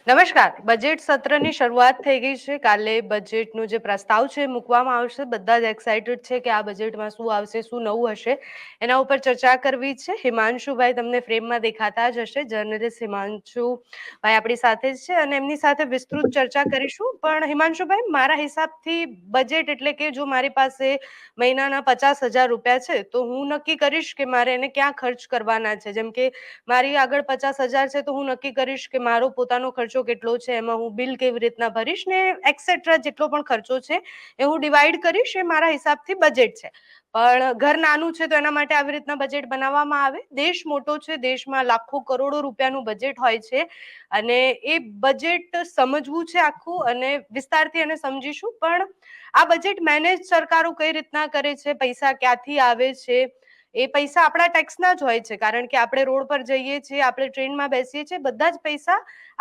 નમસ્કાર. બજેટ સત્રની શરૂઆત થઈ ગઈ છે. કાલે બજેટનો જે પ્રસ્તાવ છે મૂકવામાં આવશે. બધા જ એક્સાઇટેડ છે કે આ બજેટમાં શું આવશે, શું નવું હશે, એના ઉપર ચર્ચા કરવી છે. હિમાંશુભાઈ તમને ફ્રેમમાં દેખાતા જ હશે. જર્નલિસ્ટ હિમાંશુભાઈ આપણી સાથે જ છે અને એમની સાથે વિસ્તૃત ચર્ચા કરીશું. પણ હિમાંશુભાઈ, મારા હિસાબથી બજેટ એટલે કે જો મારી પાસે મહિનાના 50,000 રૂપિયા છે તો હું નક્કી કરીશ કે મારે એને ક્યાં ખર્ચ કરવાના છે. જેમ કે મારી આગળ 50,000 છે તો હું નક્કી કરીશ કે મારો પોતાનો ખર્ચો કેટલો છે, એમાં હું બિલ કેવી રીતના ભરીશ ને એક્સેટ્રા જેટલો પણ ખર્ચો છે એ હું ડિવાઈડ કરીશ. એ મારા હિસાબથી બજેટ છે. પણ ઘર નાનું છે તો એના માટે આવી રીતના બજેટ બનાવવામાં આવે. દેશ મોટો છે, દેશમાં લાખો કરોડો રૂપિયાનું બજેટ હોય છે અને એ બજેટ સમજવું છે આખું, અને વિસ્તારથી એને સમજીશું. પણ આ બજેટ મેનેજ સરકારો કઈ રીતના કરે છે, પૈસા ક્યાંથી આવે છે, એ પૈસા આપણા ટેક્સના જ હોય છે. કારણ કે આપણે રોડ પર જઈએ છીએ, આપણે ટ્રેનમાં બેસીએ છીએ, બધા જ પૈસા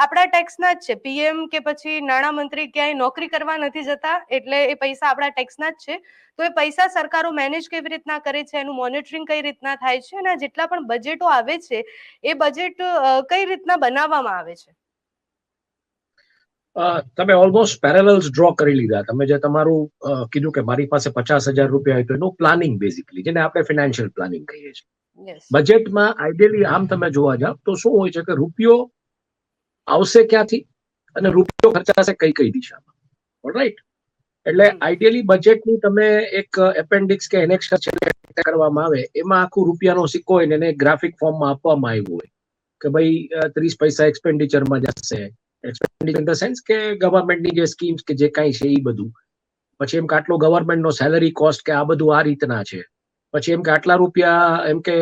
આપણા ટેક્સના જ છે. પીએમ કે પછી નાણામંત્રી ક્યાંય નોકરી કરવા નથી જતા, એટલે એ પૈસા આપણા ટેક્સના જ છે. તો એ પૈસા સરકારો મેનેજ કેવી રીતના કરે છે, એનું મોનિટરિંગ કઈ રીતના થાય છે, અને જેટલા પણ બજેટો આવે છે એ બજેટ કઈ રીતના બનાવવામાં આવે છે? તમે ઓલમોસ્ટ પેરેલલ્સ ડ્રો કરી લીધા. તમે જે તમારું કીધું કે મારી પાસે 50,000 રૂપિયા હોય તો એનું પ્લાનિંગ, બેઝિકલી જેને આપણે ફાઇનાન્શિયલ પ્લાનિંગ કહીએ છીએ. યસ. બજેટમાં આઈડિયલી આમ તમે જોવા જાવ તો શું હોય છે કે રૂપિયો આવશે ક્યાંથી અને રૂપિયો ખર્ચાશે કઈ કઈ દિશામાં. ઓલરાઈટ. એટલે આઈડિયલી બજેટની તમે એક એપેન્ડિક્સ કે એનેક્સ કરવામાં આવે, એમાં આખું રૂપિયાનો સિક્કો હોય ને એને ગ્રાફિક ફોર્મમાં આપવામાં આવ્યું હોય કે ભાઈ 30 પૈસા એક્સપેન્ડિચરમાં જશે. એક્સપેન્ડિચર ઇન ધ સેન્સ કે ગવર્મેન્ટની જે સ્કીમ્સ કે જે કાંઈ છે એ બધું. પછી એમ કે આટલો ગવર્મેન્ટનો સેલરી કોસ્ટ કે આ બધું આ રીતના છે. પછી એમ કે આટલા રૂપિયા એમ કે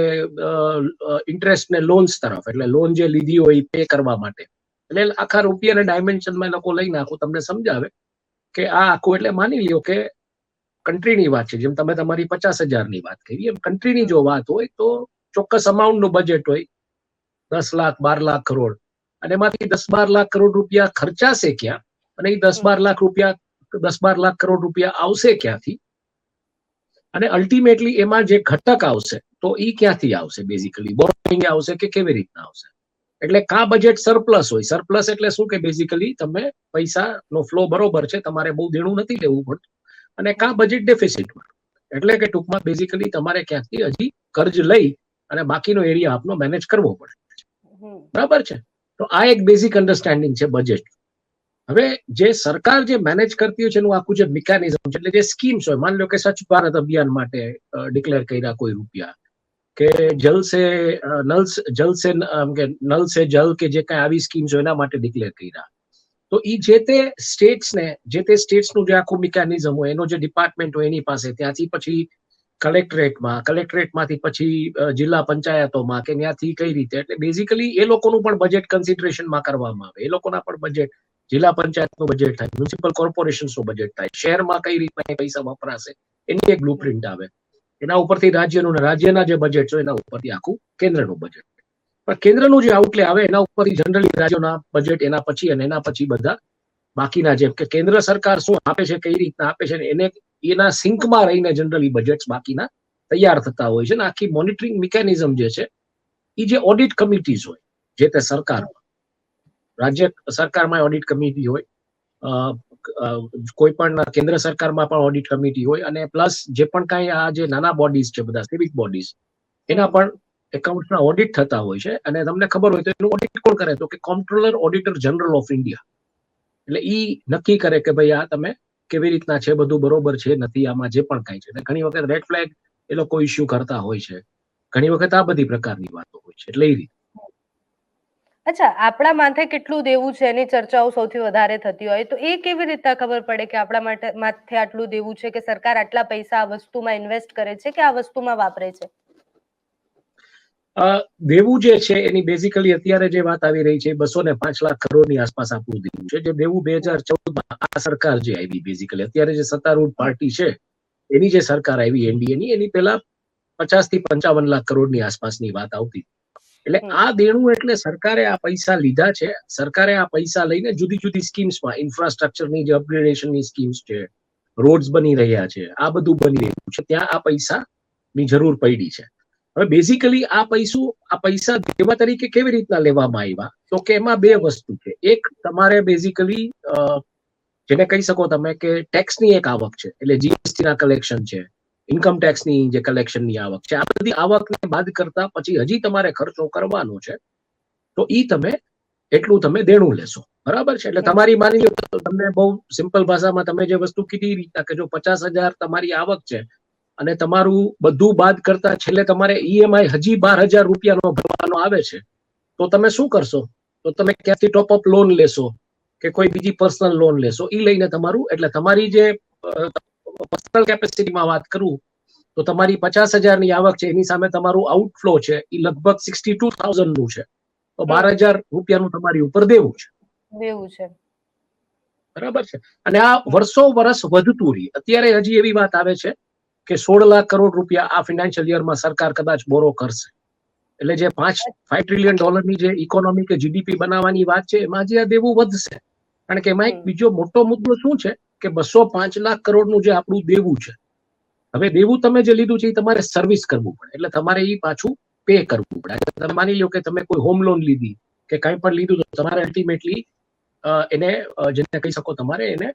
ઇન્ટરેસ્ટ ને લોન્સ તરફ, એટલે લોન જે લીધી હોય એ પે કરવા માટે. એટલે આખા રૂપિયાના ડાયમેન્શનમાં લોકો લઈને આખું તમને સમજાવે કે આ આખું. એટલે માની લ્યો કે કન્ટ્રીની વાત છે, જેમ તમે તમારી 50,000ની વાત કરી, એમ કન્ટ્રીની જો વાત હોય તો ચોક્કસ અમાઉન્ટનું બજેટ હોય, 10 લાખ 12 લાખ કરોડ, અને એમાંથી 10-12 લાખ કરોડ રૂપિયા ખર્ચાશે ક્યાં, અને એ 10-12 લાખ કરોડ રૂપિયા આવશે ક્યાંથી, અને અલ્ટિમેટલી એમાં જે ઘટક આવશે તો એ ક્યાંથી આવશે, બેઝિકલી બોરોઇંગ આવશે કે કેવી રીતના આવશે. એટલે કા બજેટ સરપ્લસ હોય. સરપ્લસ એટલે શું કે બેઝિકલી તમે પૈસાનો ફ્લો બરોબર છે, તમારે બહુ દેણું નથી લેવું પડતું, અને કા બજેટ ડેફિસિટમાં, એટલે કે ટૂંકમાં બેઝિકલી તમારે ક્યાંકથી હજી કર્જ લઈ અને બાકીનો એરિયા આપનો મેનેજ કરવો પડે. બરાબર છે. તો આ એક બેઝિક અન્ડરસ્ટેન્ડિંગ છે બજેટ. હવે જે સરકાર જે મેનેજ કરતી હોય છે એનું આખું જે મિકેનિઝમ છે, એટલે જે સ્કીમ્સ હોય, માની લો કે સ્વચ્છ ભારત અભિયાન માટે ડિક્લેર કર્યા કોઈ રૂપિયા, કે જલ સે નલ સે જલ કે જે કઈ આવી સ્કીમ્સ હોય એના માટે ડિક્લેર કર્યા. તો એ જે તે સ્ટેટ્સનું જે આખું મિકેનિઝમ હોય, એનો જે ડિપાર્ટમેન્ટ હોય એની પાસે, ત્યાંથી પછી કલેક્ટરેટમાંથી પછી જિલ્લા પંચાયતોમાં કે ત્યાંથી કઈ રીતે, એટલે બેઝિકલી એ લોકોનું પણ બજેટ કન્સિડરેશનમાં કરવામાં આવે. એ લોકોના પણ બજેટ, જિલ્લા પંચાયતનું બજેટ થાય, મ્યુનિસિપલ કોર્પોરેશનનું બજેટ થાય, શહેરમાં કઈ રીતના પૈસા વપરાશે એની એક બ્લુપ્રિન્ટ આવે. એના ઉપરથી રાજ્યના જે બજેટ છે એના ઉપરથી આખું કેન્દ્રનું બજેટ. પણ કેન્દ્રનું જે આઉટલે આવે એના ઉપરથી જનરલી રાજ્યોના બજેટ, એના પછી અને એના પછી બધા બાકીના, જેમ કે કેન્દ્ર સરકાર શું આપે છે, કઈ રીતના આપે છે, એને એના સિંકમાં રહીને જનરલી બજેટ્સ બાકીના તૈયાર થતા હોય છે. ને આખી મોનિટરિંગ મિકેનિઝમ જે છે એ જે ઓડિટ કમિટીઝ હોય જે તે સરકારમાં, રાજ્ય સરકારમાં ઓડિટ કમિટી હોય, કોઈ પણ કેન્દ્ર સરકારમાં પણ ઓડિટ કમિટી હોય, અને પ્લસ જે પણ કાંઈ આ જે નાના બોડીઝ છે બધા સિવિક બોડીઝ, એના પણ એકાઉન્ટના ઓડિટ થતા હોય છે. અને તમને ખબર હોય તો એનું ઓડિટ કોણ કરે, તો કે કોમ્પ્ટ્રોલર ઓડિટર જનરલ ઓફ ઇન્ડિયા. એટલે ઈ નક્કી કરે કે ભાઈ આ તમે કેવી રીતના છે, બધું બરોબર છે નથી, આમાં જે પણ કાંઈ છે. ઘણી વખત રેડ ફ્લેગ એ લોકો ઇસ્યુ કરતા હોય છે, ઘણી વખત આ બધી પ્રકારની વાતો હોય છે. એટલે એ રીતે. અચ્છા, આપણા માથે કેટલું દેવું છે એની ચર્ચાઓ સૌથી વધારે થતી હોય, તો એ કેવી રીતના ખબર પડે કે આપણા માથે આટલું દેવું છે, કે સરકાર આટલા પૈસા આ વસ્તુમાં ઇન્વેસ્ટ કરે છે કે આ વસ્તુમાં વાપરે છે? દેવું જે છે એની બેઝિકલી અત્યારે જે વાત આવી રહી છે 205 લાખ કરોડની આસપાસ આપણું દેવું છે. જે દેવું 2014માં આ સરકાર જે આવી, બેઝિકલી અત્યારે જે સત્તારૂઢ પાર્ટી છે એની જે સરકાર આવી એનડીએની, એની પહેલા 50 થી 55 લાખ કરોડની આસપાસની વાત આવતી. એટલે આ દેણું એટલે સરકારે આ પૈસા લીધા છે, સરકારે આ પૈસા લઈને જુદી જુદી સ્કીમ્સમાં, ઇન્ફ્રાસ્ટ્રક્ચરની જે અપગ્રેડેશનની સ્કીમ્સ છે, રોડ્સ બની રહ્યા છે, આ બધું બની રહ્યું છે, ત્યાં આ પૈસાની જરૂર પડી છે. હવે બેઝિકલી આ પૈસા દેવા તરીકે કેવી રીતના લેવામાં આવ્યા, તો કે એમાં બે વસ્તુ છે. એક તમારે બેઝિકલી જેને કહી શકો તમે કે ટેક્સની એક આવક છે, એટલે જીએસટી ના કલેક્શન છે, ઇન્કમ ટેક્સની જે કલેક્શનની આવક છે, આ બધી આવકને બાદ કરતા પછી હજી તમારે ખર્ચો કરવાનો છે, તો ઈ તમે એટલું તમે દેણું લેશો. બરાબર છે. એટલે તમારી માની લો, તમને બહુ સિમ્પલ ભાષામાં તમે જે વસ્તુ કીધી રીતના કે જો 50,000 તમારી આવક છે અને તમારું બધું બાદ કરતા છેલ્લે તમારે ઈએમઆઈ હજી 12,000 રૂપિયાનો ભરવાનો આવે છે, તો તમે શું કરશો? તો તમે ક્યાંથી ટોપઅપ લોન લેશો કે કોઈ બીજી પર્સનલ લોન લેશો, ઈ લઈને તમારું, એટલે તમારી જે પર્સનલ કેપેસિટીમાં વાત કરું તો તમારી 50,000 ની આવક છે, એની સામે તમારું આઉટફ્લો છે એ લગભગ 62,000 નું છે, તો 12,000 રૂપિયાનું તમારી ઉપર દેવું છે. બરાબર છે. અને આ વર્ષ વધતું રહી. અત્યારે હજી એવી વાત આવે છે કે 16 લાખ કરોડ રૂપિયા આ ફિનાન્શિયલ યરમાં સરકાર કદાચ બોરો કરશે. એટલે જે $5 ટ્રિલિયન ની જે ઇકોનોમી કે જીડીપી બનાવવાની વાત છે, એમાં જે આ દેવું વધશે. કારણ કે એમાં એક બીજો મોટો મુદ્દો શું છે કે 205 લાખ કરોડનું જે આપણું દેવું છે, હવે દેવું તમે જે લીધું છે એ તમારે સર્વિસ કરવું પડે, એટલે તમારે એ પાછું પે કરવું પડે. તમે માની લો કે તમે કોઈ હોમ લોન લીધી કે કંઈ પણ લીધું, તો તમારે અલ્ટિમેટલી એને જેને કહી શકો તમારે એને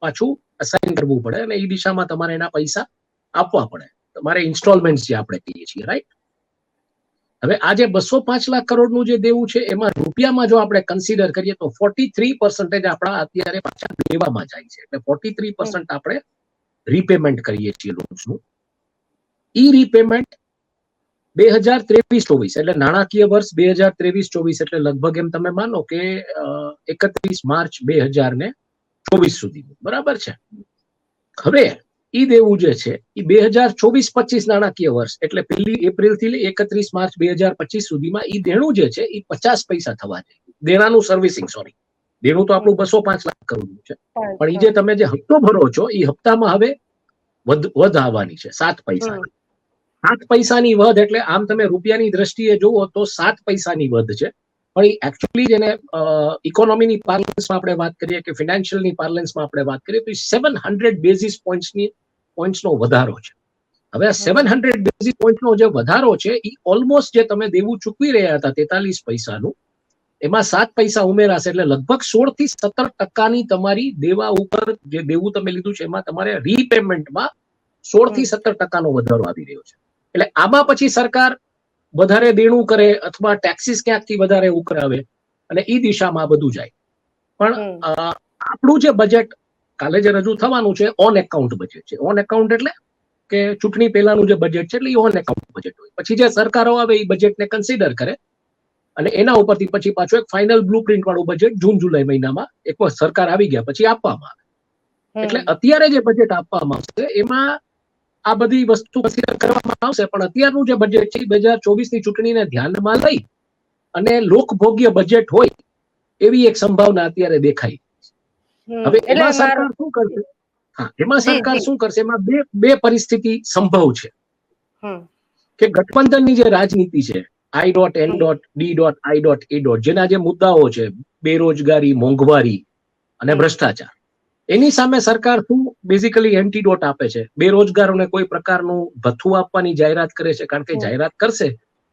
પાછું અસાઇન કરવું પડે અને એ દિશામાં તમારે એના પૈસા આપવા પડે. તમારે ઇન્સ્ટોલમેન્ટ જે આપણે કહીએ છીએ, રાઈટ? હવે આ જે 205 લાખ કરોડનું જે દેવું છે, એમાં રૂપિયામાં જો આપણે કન્સિડર કરીએ તો 43% આપણા અત્યારે પાછા દેવામાં જાય છે. એટલે 43% આપણે રીપેમેન્ટ કરીએ છીએ લોન્સનું. ઈ રીપેમેન્ટ 2023-24 એટલે નાણાકીય વર્ષ 2023-24 એટલે લગભગ એમ તમે માનો કે 31 માર્ચ 2024 સુધીનું. બરાબર છે. હવે ઈ દેવું જે છે એ 2024-25 નાણાકીય વર્ષ એટલે 1 એપ્રિલ થી 31 માર્ચ 2025 સુધીમાં ઈ દેણું જે છે એ 50 પૈસા થવા જાય. દેણાનું સર્વિસિંગ, સોરી, દેણું તો આપણું 205 લાખ કરોડનું છે, પણ ઈ જે તમે જે હપ્તો ભરો છો એ હપ્તામાં હવે વધ આવવાની છે 7 પૈસાની. 7 પૈસાની વધ એટલે આમ તમે રૂપિયાની દ્રષ્ટિએ જુઓ તો 7 પૈસાની વધ છે, પણ એ એકચ્યુઅલી જેને ઇકોનોમીની પાર્લન્સમાં આપણે વાત કરીએ કે ફિનાન્શિયલની પાર્લન્સમાં આપણે વાત કરીએ તો 700 બેઝિસ પોઈન્ટ્સનો વધારો છે. હવે આ 700 બેઝિસ પોઈન્ટનો જે વધારો છે એ ઓલમોસ્ટ જે તમે દેવું ચૂકવી રહ્યા હતા 43 પૈસાનું, એમાં 7 પૈસા ઉમેરાશે, એટલે લગભગ 16 થી 17% તમારી દેવા ઉપર જે દેવું તમે લીધું છે એમાં તમારે રીપેમેન્ટમાં 16 થી 17% વધારો આવી રહ્યો છે. એટલે આમાં પછી સરકાર વધારે દેણું કરે અથવા ટેક્સીસ ક્યાંકથી વધારે ઉઘરાવે અને એ દિશામાં બધું જાય. પણ આપણું જે બજેટ કાલે જે રજૂ થવાનું છે ઓન એકાઉન્ટ બજેટ છે. ઓન એકાઉન્ટ એટલે કે ચૂંટણી પહેલાનું જે બજેટ છે એટલે એ ઓન એકાઉન્ટ બજેટ હોય. પછી જે સરકારો આવે એ બજેટને કન્સિડર કરે અને એના ઉપરથી પછી પાછું એક ફાઇનલ બ્લુ પ્રિન્ટ વાળું બજેટ જૂન-જુલાઈ મહિનામાં એક વાર સરકાર આવી ગયા પછી આપવામાં આવે. એટલે અત્યારે જે બજેટ આપવામાં આવશે એમાં આ બધી વસ્તુ કન્સિડર કરવામાં આવશે, પણ અત્યારનું જે બજેટ છે 2024ની ચૂંટણીને ધ્યાનમાં લઈ અને લોકભોગ્ય બજેટ હોય એવી એક સંભાવના અત્યારે દેખાય. હવે એમાં સરકાર શું કરશે? એમાં સરકાર શું કરશે? એમાં બે પરિસ્થિતિ સંભવ છે કે ગઠબંધનની જે રાજનીતિ છે I.N.D.I.A. જેના જે મુદ્દાઓ છે બેરોજગારી, મોંઘવારી અને ભ્રષ્ટાચાર, એની સામે સરકાર શું બેઝિકલી એન્ટીડોટ આપે છે? બેરોજગારોને કોઈ પ્રકારનું ભથ્થું આપવાની જાહેરાત કરે છે, કારણ કે જાહેરાત કરશે,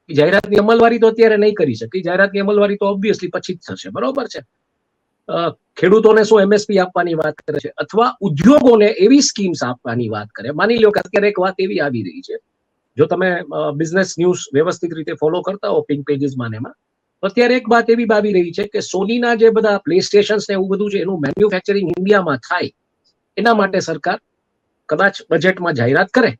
જાહેરાતની અમલવારી તો અત્યારે નહીં કરી શકે, જાહેરાતની અમલવારી તો ઓબ્વિયસલી પછી જ થશે. બરોબર છે. ખેડૂતોને શું એમએસપી આપવાની વાત કરે છે, અથવા ઉદ્યોગોને એવી સ્કીમ્સ આપવાની વાત કરે. માની લો કે અત્યારે એક વાત એવી આવી રહી છે, જો તમે બિઝનેસ ન્યૂઝ વ્યવસ્થિત રીતે ફોલો કરતા હો પિંક પેજીસમાં એમાં, તો અત્યારે એક વાત એવી આવી રહી છે કે સોનીના જે બધા પ્લે સ્ટેશન્સ ને એવું બધું છે એનું મેન્યુફેક્ચરિંગ ઇન્ડિયામાં થાય એના માટે સરકાર કદાચ બજેટમાં જાહેરાત કરે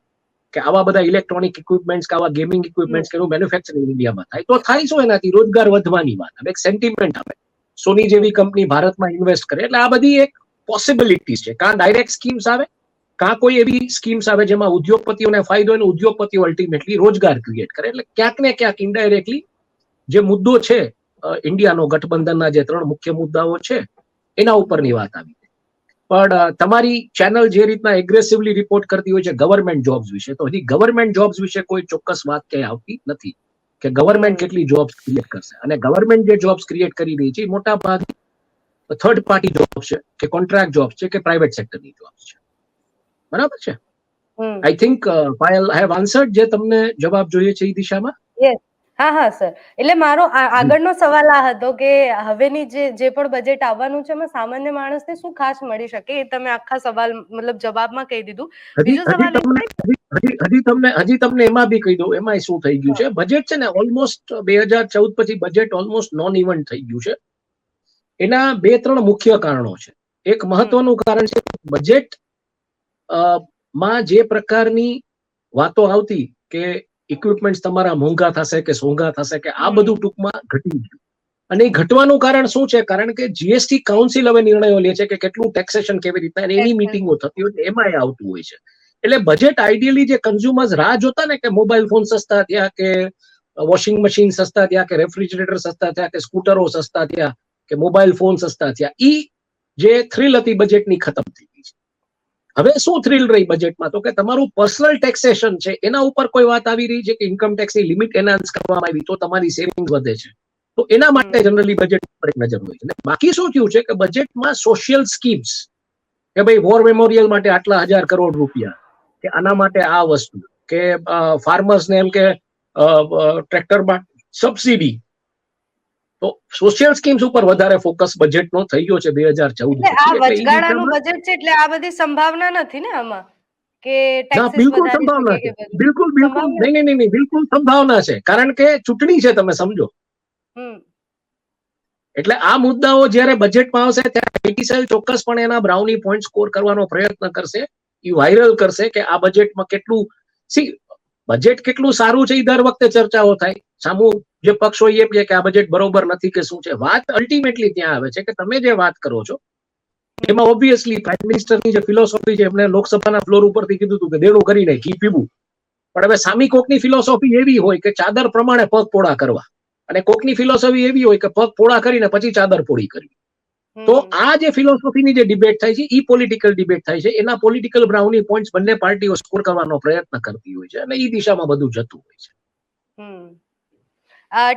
કે આવા બધા ઇલેક્ટ્રોનિક ઇક્વિપમેન્ટ્સ કે આવા ગેમિંગ ઇક્વિપમેન્ટ્સ કે એનું મેન્યુફેક્ચરિંગ ઇન્ડિયામાં થાય. તો થાય શું એનાથી? રોજગાર વધવાની વાત આવે, એક સેન્ટિમેન્ટ આવે. સોની જેવી કંપની ભારતમાં ઇન્વેસ્ટ કરે, એટલે આ બધી એક પોસિબિલિટીઝ છે. કાં ડાયરેક્ટ સ્કીમ્સ આવે, કાં કોઈ એવી સ્કીમ્સ આવે જેમાં ઉદ્યોગપતિઓને ફાયદો હોય, ઉદ્યોગપતિઓ અલ્ટિમેટલી રોજગાર ક્રિએટ કરે. એટલે ક્યાંક ને ક્યાંક ઇનડાયરેક્ટલી જે મુદ્દો છે ઇન્ડિયાનો, ગઠબંધનના જે 3 મુખ્ય મુદ્દાઓ છે એના ઉપરની વાત આવી. પણ તમારી ચેનલ જે રીતના એગ્રેસિવલી રિપોર્ટ કરતી હોય છે ગવર્મેન્ટ જોબ્સ વિશે, તો હજી ગવર્મેન્ટ જોબ્સ વિશે કોઈ ચોક્કસ વાત ક્યાંય આવતી નથી કે ગવર્મેન્ટ કેટલી જોબ્સ ક્રિએટ કરશે. અને ગવર્મેન્ટ જે જોબ્સ ક્રિએટ કરી રહી છે એ મોટા ભાગે થર્ડ પાર્ટી જોબ્સ છે કે કોન્ટ્રાક્ટ જોબ્સ છે કે પ્રાઇવેટ સેક્ટરની જોબ્સ છે. બરાબર છે. I think Payal I have answered જે તમને જવાબ જોઈએ છે એ દિશામાં. યસ, હા સર. એટલે મારો આગળનો સવાલ આ હતો કે હવેની જે પણ બજેટ આવવાનું છે એમાં સામાન્ય માણસને શું ખાસ મળી શકે, એ તમે આખા સવાલ મતલબ જવાબમાં કહી દીધું. બીજો સવાલ હજી તમને એમાં બી કહી દઉં, એમાં શું થઈ ગયું છે, બજેટ છે ને ઓલમોસ્ટ 2014 પછી બજેટ ઓલમોસ્ટ નોન ઇવન્ટ થઈ ગયું છે. એના 2-3 મુખ્ય કારણો છે. એક મહત્વનું કારણ છે બજેટ માં જે પ્રકારની વાતો આવતી કે ઇક્વિપમેન્ટ તમારા મોંઘા થશે કે સોંઘા થશે કે આ બધું ટૂંકમાં ઘટી ગયું. અને એ ઘટવાનું કારણ શું છે? કારણ કે જીએસટી કાઉન્સિલ હવે નિર્ણયો લે છે કે કેટલું ટેક્સેશન કેવી રીતના, એની મીટિંગો થતી હોય એમાં આવતું હોય છે. એટલે બજેટ આઈડિયલી જે કન્ઝ્યુમર્સ રાહ જોતા ને કે મોબાઈલ ફોન સસ્તા થયા કે વોશિંગ મશીન સસ્તા થયા કે રેફ્રિજરેટર સસ્તા થયા કે સ્કૂટરો સસ્તા થયા કે મોબાઈલ ફોન સસ્તા થયા, ઈ જે થ્રિલ હતી બજેટની ખતમ થઈ ગઈ છે. હવે શું થ્રિલ રહી બજેટમાં? તો કે તમારું પર્સનલ ટેક્સેશન છે એના ઉપર કોઈ વાત આવી રહી છે કે ઇન્કમ ટેક્સની લિમિટ એનહાન્સ કરવામાં આવી તો તમારી સેવિંગ વધે છે. તો એના માટે જનરલી બજેટ પર એક નજર હોય છે. બાકી શું થયું છે કે બજેટમાં સોશિયલ સ્કીમ્સ કે ભાઈ વોર મેમોરિયલ માટે આટલા 1000 કરોડ રૂપિયા કે આના માટે આ વસ્તુ કે ફાર્મર્સને એમ કે ટ્રેક્ટરમાં સબસિડી, તો સોશિયલ સ્કીમ્સ ઉપર વધારે ફોકસ બજેટનો થઈ ગયો છે 2014 એટલે આ પછી. વચગાળાનું બજેટ છે એટલે આ બધી સંભાવના નથી ને આમાં કે ના, ટેક્સીસ બિલકુલ વધારી સંભાવના શકે છે. કે બધું બિલકુલ સંભાવના. નહીં, બિલકુલ સંભાવના છે. કારણ કે ચૂંટણી છે, તમે સમજો. એટલે આ મુદ્દાઓ જ્યારે બજેટમાં આવશે ત્યારે આઈટી સેલ ચોક્કસપણે એના બ્રાઉની પોઈન્ટ સ્કોર કરવાનો પ્રયત્ન કરશે, એ વાયરલ કરશે કે આ બજેટમાં કેટલું બજેટ કેટલું સારું છે. એ દર વખતે ચર્ચાઓ થાય. સામુ જે પક્ષ હોય એમ કે આ બજેટ બરોબર નથી કે શું છે. વાત અલ્ટિમેટલી ત્યાં આવે છે કે તમે જે વાત કરો છો એમાં ઓબ્વિયસલી પ્રાઇમ મિનિસ્ટરની જે ફિલોસોફી છે, એમને લોકસભાના ફ્લોર ઉપરથી કીધું હતું કે દેણું કરી નાખી પીવું. પણ હવે સામી કોકની ફિલોસોફી એવી હોય કે ચાદર પ્રમાણે પગ પોળા કરવા, અને કોકની ફિલોસોફી એવી હોય કે પગ પોળા કરીને પછી ચાદર પોળી કરવી. તો આ જે ફિલોસોફીની જે ડિબેટ થાય છે એ પોલિટિકલ ડિબેટ થાય છે. એના પોલિટિકલ બ્રાઉની પોઈન્ટ્સ બંને પાર્ટીઓ સ્કોર કરવાનો પ્રયત્ન કરતી હોય છે અને એ દિશામાં બધું જતું હોય છે.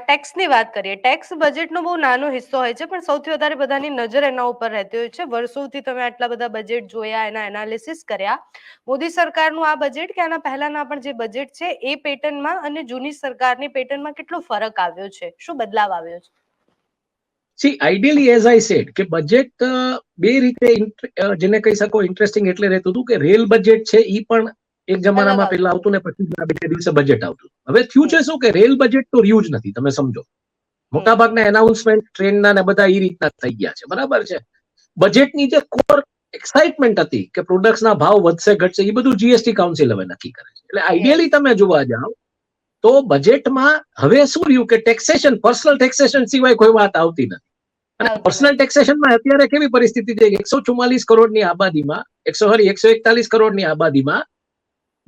ટેક્સની વાત કરીએ. ટેક્સ બજેટનો બહુ નાનો હિસ્સો હોય છે પણ સૌથી વધારે બધાની નજર એના ઉપર રહેતી હોય છે. વર્ષોથી તમે આટલા બધા બજેટ જોયા, એના એનાલિસિસ કર્યા. મોદી સરકારનું આ બજેટ કે આના પહેલાના પણ જે બજેટ છે એ પેટર્નમાં અને જૂની સરકારની પેટર્નમાં કેટલો ફરક આવ્યો છે, શું બદલાવ આવ્યો છે? આઈડિયલી એઝ આઈ સેડ કે બજેટ બે રીતે જેને કહી શકો ઇન્ટરેસ્ટિંગ એટલે રહેતું હતું કે રેલ બજેટ છે એ પણ એક જમાનામાં પહેલા આવતું ને પછી બે દિવસે બજેટ આવતું. હવે થયું છે શું કે રેલ બજેટ તો રહ્યું જ નથી. તમે સમજો મોટાભાગના એનાઉન્સમેન્ટ ટ્રેનના ને બધા એ રીતના થઈ ગયા છે. બરાબર છે. બજેટની જે કોર એક્સાઇટમેન્ટ હતી કે પ્રોડક્ટ્સના ભાવ વધશે ઘટશે એ બધું જીએસટી કાઉન્સિલ હવે નક્કી કરે છે. એટલે આઈડિયલી તમે જોવા જાઓ તો બજેટમાં હવે શું રહ્યું કે ટેક્સેશન, પર્સનલ ટેક્સેશન સિવાય કોઈ વાત આવતી નથી. અને પર્સનલ ટેક્સેશનમાં અત્યારે કેવી પરિસ્થિતિ છે? 144 કરોડની આબાદીમાં 141 કરોડની આબાદીમાં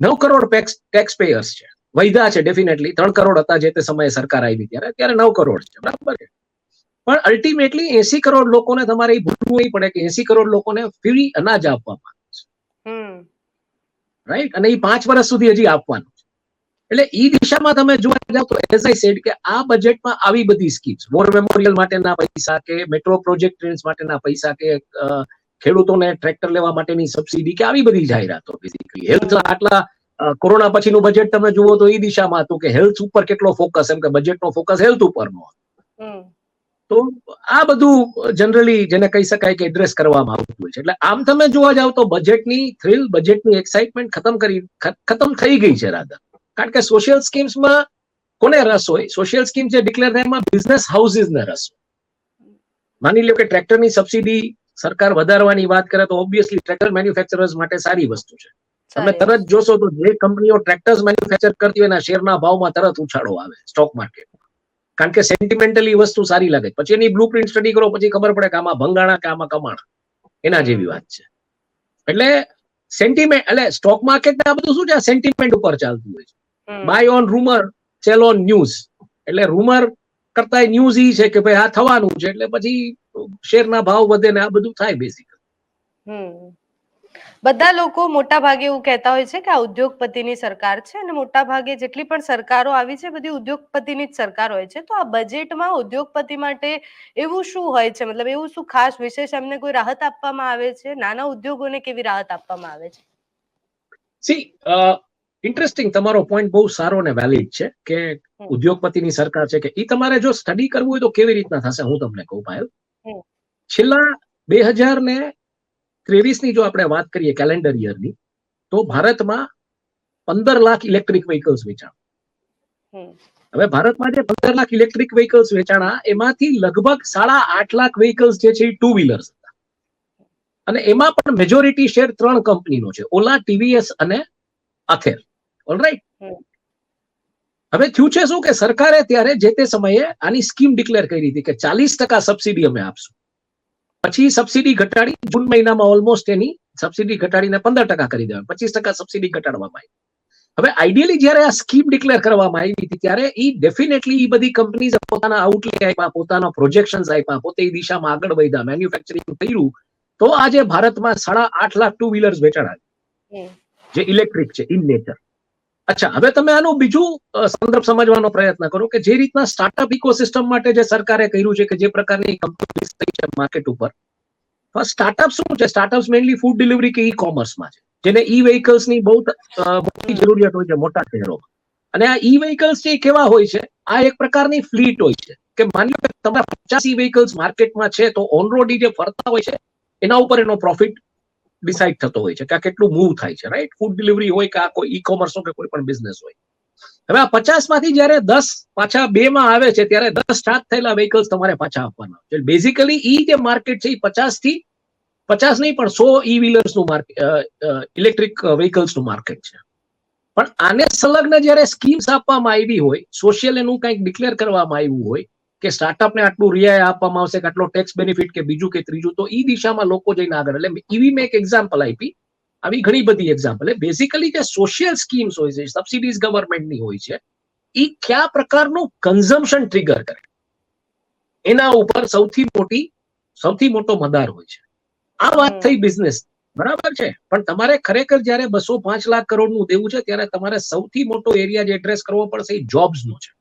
9 કરોડ ટેક્સ પેયર્સ છે. વૈધા છે ડેફિનેટલી. 3 કરોડ હતા જે તે સમયે સરકાર આવી ત્યારે, અત્યારે 9 કરોડ છે. બરાબર છે. પણ અલ્ટિમેટલી 80 કરોડ લોકોને તમારે એ ભૂલવું નહીં પડે કે 80 કરોડ લોકોને ફ્રી અનાજ આપવામાં આવે છે. રાઈટ? અને એ 5 વર્ષ સુધી હજી આપવાનું છે. એટલે એ દિશામાં તમે જોવા જાવ તો એઝ આઈ સેડ કે આ બજેટમાં આવી બધી સ્કીમ્સ, વોર મેમોરિયલ માટેના પૈસા કે મેટ્રો પ્રોજેક્ટ ટ્રેન્સ માટેના પૈસા કે ખેડૂતોને ટ્રેક્ટર લેવા માટેની સબસિડી કે આવી બધી જાહેરાતો. બેઝિકલી હેલ્થ આટલા કોરોના પછીનું બજેટ તમે જુઓ તો એ દિશામાં હતું કે હેલ્થ ઉપર કેટલો ફોકસ, એમ કે બજેટનો ફોકસ હેલ્થ ઉપરનો. તો આ બધું જનરલી જેને કહી શકાય કે એડ્રેસ કરવામાં આવતું હોય છે. એટલે આમ તમે જોવા જાવ તો બજેટની થ્રિલ, બજેટની એક્સાઇટમેન્ટ ખતમ થઈ ગઈ છે રાધર. કારણ કે સોશિયલ સ્કીમ્સમાં કોને રસ હોય? સોશિયલ સ્કીમ જે ડિક્લેર થાય એમાં બિઝનેસ હાઉસીસને રસ હોય. માની લો કે ટ્રેક્ટરની સબસિડી સરકાર વધારવાની વાત કરે તો ઓબ્વિયસલી ટ્રેક્ટર મેન્યુફેક્ચરર્સ માટે સારી વસ્તુ છે. તમે તરત જોશો તો જે કંપનીઓ ટ્રેક્ટર્સ મેન્યુફેક્ચર કરતી હોય એના શેરના ભાવમાં તરત ઉછાળો આવે સ્ટોક માર્કેટમાં. કારણ કે સેન્ટિમેન્ટલી વસ્તુ સારી લાગે. પછી એની બ્લુ પ્રિન્ટ સ્ટડી કરો પછી ખબર પડે કે આમાં ભંગાણા કે આમાં કમાણા. એના જેવી વાત છે. એટલે સેન્ટિમેન્ટ, એટલે સ્ટોક માર્કેટ આ બધું શું છે? સેન્ટિમેન્ટ ઉપર ચાલતું હોય છે. Buy on rumour, sell on news. એટલે રૂમર કરતા ન્યૂઝ ઈ છે કે ભાઈ આ થવાનું છે એટલે પછી શેરના ભાવ વધે ને આ બધું થાય બેઝિકલી. બધા લોકો મોટા ભાગે એવું કહેતા હોય છે કે આ ઉદ્યોગપતિની સરકાર છે અને મોટા ભાગે જેટલી પણ સરકારો આવી છે બધી ઉદ્યોગપતિની જ સરકાર હોય છે. તો આ બજેટમાં ઉદ્યોગપતિ માટે એવું શું હોય છે? મતલબ એવું શું ખાસ વિશેષ એમને કોઈ રાહત આપવામાં આવે છે? નાના ઉદ્યોગોને કેવી રાહત આપવામાં આવે છે? સી ઇન્ટરેસ્ટિંગ, તમારો પોઈન્ટ બહુ સારો ને વેલિડ છે કે ઉદ્યોગપતિની સરકાર છે કે એ તમારે જો સ્ટડી કરવું હોય તો કેવી રીતના થશે હું તમને કહું પાયલ. છેલ્લા 2023 ની જો આપણે વાત કરીએ કેલેન્ડર યરની, તો ભારતમાં 15 લાખ ઇલેક્ટ્રિક વ્હીકલ્સ વેચાણા. હવે ભારતમાં જે 15 લાખ ઇલેક્ટ્રિક વ્હીકલ્સ વેચાણા એમાંથી લગભગ 8.5 લાખ વ્હીકલ્સ જે છે એ ટુ વ્હીલર્સ હતા. અને એમાં પણ મેજોરિટી શેર 3 કંપનીનો છે, ઓલા, ટીવીએસ અને અથેર. ઓલરાઈટ. હવે થયું છે શું કે સરકારે ત્યારે જે તે સમયે આની સ્કીમ ડિક્લેર કરી હતી કે 40% સબસિડી અમે આપશું. પછી સબસિડી ઘટાડી જૂન મહિનામાં ઓલમોસ્ટ એની સબસિડી ઘટાડીને 15% કરી દેવા, 25% સબસિડી ઘટાડવામાં આવી. હવે આઈડિયલી જયારે આ સ્કીમ ડિક્લેર કરવામાં આવી હતી ત્યારે એ ડેફિનેટલી એ બધી કંપનીઝ પોતાના આઉટલે આપ્યા, પોતાના પ્રોજેક્શન્સ આપ્યા, પોતે એ દિશામાં આગળ વધ્યા, મેન્યુફેક્ચરિંગ કર્યું, તો આજે ભારતમાં 8.5 લાખ ટુ વ્હીલર્સ વેચાણા જે ઇલેક્ટ્રિક છે ઇન નેચર. અચ્છા, હવે તમે આનું બીજું સંદર્ભ સમજવાનો પ્રયત્ન કરો કે જે રીતના સ્ટાર્ટઅપ ઇકોસિસ્ટમ માટે જે સરકારે કર્યું છે કે જે પ્રકારની કંપની થઈ છે માર્કેટ ઉપર. સ્ટાર્ટઅપ શું છે? સ્ટાર્ટઅપ મેઇનલી ફૂડ ડિલિવરી કે ઈ કોમર્સમાં છે, જેને ઈ વ્હીકલ્સની બહુ મોટી જરૂરિયાત હોય છે મોટા શહેરોમાં. અને આ ઈ વ્હીકલ્સ જે કેવા હોય છે, આ એક પ્રકારની ફ્લીટ હોય છે કે માની લો કે તમારા 50 ઈ વ્હીકલ્સ માર્કેટમાં છે તો ઓન રોડ જે ફરતા હોય છે એના ઉપર એનો પ્રોફિટ ડિસાઇડ થતો હોય છે કે આ કેટલું મૂવ થાય છે, રાઈટ? ફૂડ ડિલિવરી હોય કે આ કોઈ ઈ કોમર્સ કે કોઈ પણ બિઝનેસ હોય. હવે આ 50 માંથી જયારે 10 પાછા 2 માં આવે છે ત્યારે 10 સ્ટાર્ટ થયેલા વ્હીકલ્સ તમારે પાછા આપવાના છે. બેઝિકલી ઈ જે માર્કેટ છે એ 50 નહીં પણ 100 ઈ વ્હીલર્સનું માર્કેટ, ઇલેક્ટ્રિક વ્હીકલ્સનું માર્કેટ છે. પણ આને સંલગ્ન જયારે સ્કીમ્સ આપવામાં આવી હોય, સોશિયલ એનું કંઈક ડિક્લેર કરવામાં આવ્યું હોય કે સ્ટાર્ટઅપને આટલું રિયાય આપવામાં આવશે કે આટલો ટેક્સ બેનિફિટ કે બીજું કે ત્રીજું, તો ઈ દિશામાં લોકો જઈને આગળ. એટલે ઈવી મેં એક એક્ઝામ્પલ આપી, આવી ઘણી બધી એક્ઝામ્પલ. બેઝિકલી જે સોશિયલ સ્કીમ્સ હોય છે, સબસિડીઝ ગવર્મેન્ટની હોય છે, એ કયા પ્રકારનું કન્ઝમ્પશન ટ્રિગર કરે એના ઉપર સૌથી મોટો મદાર હોય છે. આ વાત થઈ બિઝનેસ, બરાબર છે. પણ તમારે ખરેખર જયારે 205 લાખ કરોડનું દેવું છે ત્યારે તમારે સૌથી મોટો એરિયા જે એડ્રેસ કરવો પડશે એ જોબ્સનો છે.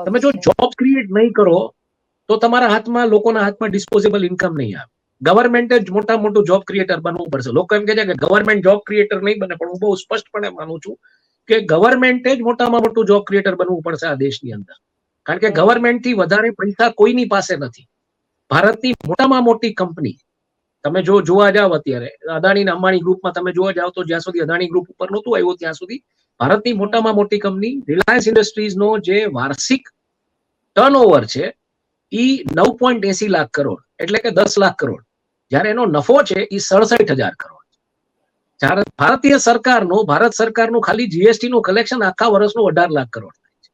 તમે જો જોબ ક્રિએટ નહીં કરો તો તમારા હાથમાં, લોકોના હાથમાં ડિસ્પોઝેબલ ઇન્કમ નહીં આવે. ગવર્મેન્ટે જ મોટું જોબ ક્રિએટર બનવું પડશે. લોકો એમ કહે છે કે ગવર્મેન્ટ જોબ ક્રિએટર નહીં બને, પણ હું બહુ સ્પષ્ટપણે માનું છું કે ગવર્મેન્ટે જ મોટામાં મોટું જોબ ક્રિએટર બનવું પડશે આ દેશની અંદર. કારણ કે ગવર્મેન્ટથી વધારે પૈસા કોઈની પાસે નથી. ભારતની મોટામાં મોટી કંપની તમે જો જોવા જાવ અત્યારે અદાણી અંબાણી ગ્રુપમાં તમે જોવા જાવ તો જ્યાં સુધી અદાણી ગ્રુપ ઉપર નહોતું આવ્યું ત્યાં સુધી ભારતની મોટામાં મોટી કંપની રિલાયન્સ ઇન્ડસ્ટ્રીઝનો જે વાર્ષિક ટર્નઓવર છે એ 9.80 લાખ કરોડ, એટલે કે 10 લાખ કરોડ. જ્યારે એનો નફો છે એ 67,000 કરોડ. જ્યારે ભારત સરકારનું ખાલી જીએસટી નું કલેક્શન આખા વર્ષનું 18 લાખ કરોડ થાય છે.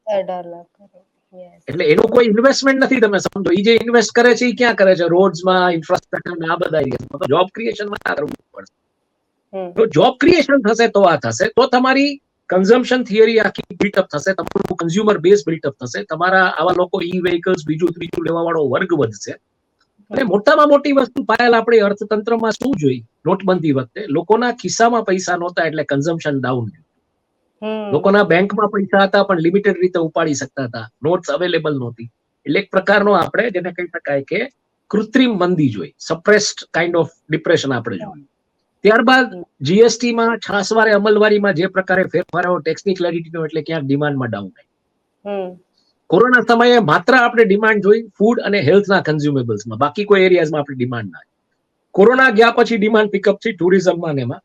એટલે એનું કોઈ ઇન્વેસ્ટમેન્ટ નથી. તમે સમજો, એ જે ઇન્વેસ્ટ કરે છે એ ક્યાં કરે છે? રોડ્સમાં, ઇન્ફ્રાસ્ટ્રક્ચરમાં, આ બધા એરિયામાં. જોબ ક્રિએશનમાં ના કરવું પડશે. તો જોબ ક્રિએશન થશે તો આ થશે, તો તમારી કન્ઝમ્પશન થિયરી આખી બિલ્ટઅપ થશે, તમારું કન્ઝ્યુમર બેઝ બિલ્ટઅપ થશે, તમારા આવા લોકો ઈ વ્હીકલ્સ બીજું ત્રીજું લેવા વાળો વર્ગ વધશે. અને મોટામાં મોટી વસ્તુ પાયલ આપણે અર્થતંત્રમાં શું જોઈ નોટબંધી વખતે, લોકોના ખિસ્સામાં પૈસા નહોતા એટલે કન્ઝમ્પશન ડાઉન. લોકોના બેંકમાં પૈસા હતા પણ લિમિટેડ રીતે ઉપાડી શકતા હતા, નોટ્સ અવેલેબલ નહોતી. એટલે એક પ્રકારનો આપણે જેને કહી શકાય કે કૃત્રિમ મંદી જોઈ, સપ્રેસ્ડ કાઇન્ડ ઓફ ડિપ્રેશન આપણે જોયું. ત્યારબાદ જીએસટીમાં છાસવારે અમલવારીમાં જે પ્રકારે ફેરફારો, ટેક્સની ક્લેરિટીનો, એટલે ક્યાંક ડિમાન્ડમાં ડાઉન આવી. કોરોના સમયે માત્ર આપણે ડિમાન્ડ જોઈ ફૂડ અને હેલ્થના કન્ઝ્યુમેબલ્સમાં, બાકી કોઈ એરિયાઝમાં આપણી ડિમાન્ડ ના. કોરોના ગયા પછી ડિમાન્ડ પિકઅપ થઈ ટુરિઝમમાં ને એમાં.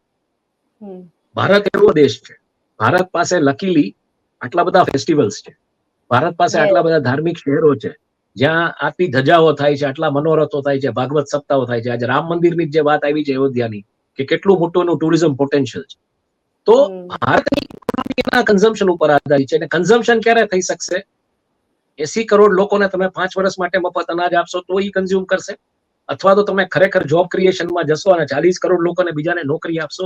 ભારત એવો દેશ છે, ભારત પાસે લકીલી આટલા બધા ફેસ્ટિવલ્સ છે, ભારત પાસે આટલા બધા ધાર્મિક શહેરો છે જ્યાં આટલી ધજાઓ થાય છે, આટલા મનોરથો થાય છે, ભાગવત સપ્તાહો થાય છે. આજે રામ મંદિરની જે વાત આવી છે અયોધ્યાની, કે કેટલું મોટું એનું ટુરિઝમ પોટેન્શિયલ છે. તો ભારતની ઇકોનોમી એના કન્ઝમ્પશન ઉપર આધારિત છે. અને કન્ઝમ્પશન ક્યારે થઈ શકશે? 80 કરોડ લોકોને તમે 5 વર્ષ માટે મફત અનાજ આપશો તો એ કન્ઝ્યુમ કરશે, અથવા તો તમે ખરેખર જોબ ક્રિએશનમાં જશો અને 40 કરોડ લોકોને બીજાને નોકરી આપશો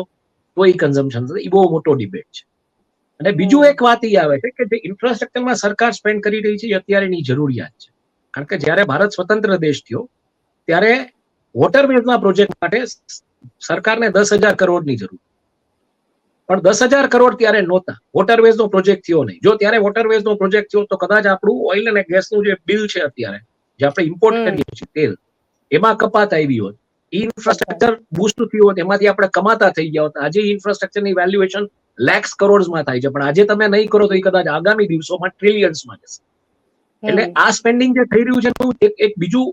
તો એ કન્ઝમ્પશન થશે. એ બહુ મોટો ડિબેટ છે. અને બીજું એક વાત એ આવે છે કે જે ઇન્ફ્રાસ્ટ્રક્ચરમાં સરકાર સ્પેન્ડ કરી રહી છે એ અત્યારેની જરૂરિયાત છે. કારણ કે જયારે ભારત સ્વતંત્ર દેશ થયો ત્યારે વોટરવેઝના પ્રોજેક્ટ માટે સરકારને 10,000 કરોડની જરૂર, પણ 10,000 કરોડ ત્યારે નહોતા. વોટરવેઝનો પ્રોજેક્ટ થયો નહીં. જો ત્યારે વોટરવેઝનો પ્રોજેક્ટ થયો તો કદાચ આપણું ઓઇલ અને ગેસનું જે બિલ છે અત્યારે, જે આપણે ઇમ્પોર્ટ કરીએ છીએ તેલ, એમાં કપાત આવી હોત. ઇન્ફ્રાસ્ટ્રક્ચર બૂસ્ટ થયું હોત, એમાંથી આપણે કમાતા થઈ ગયા હોત. આજે ઇન્ફ્રાસ્ટ્રક્ચરની વેલ્યુએશન લેક્સ કરોડ્સમાં થાય છે, પણ આજે તમે નહીં કરો તો એ કદાચ આગામી દિવસોમાં ટ્રિલિયન્સમાં જશે. એટલે આ સ્પેન્ડિંગ જે થઈ રહ્યું છે એક બીજું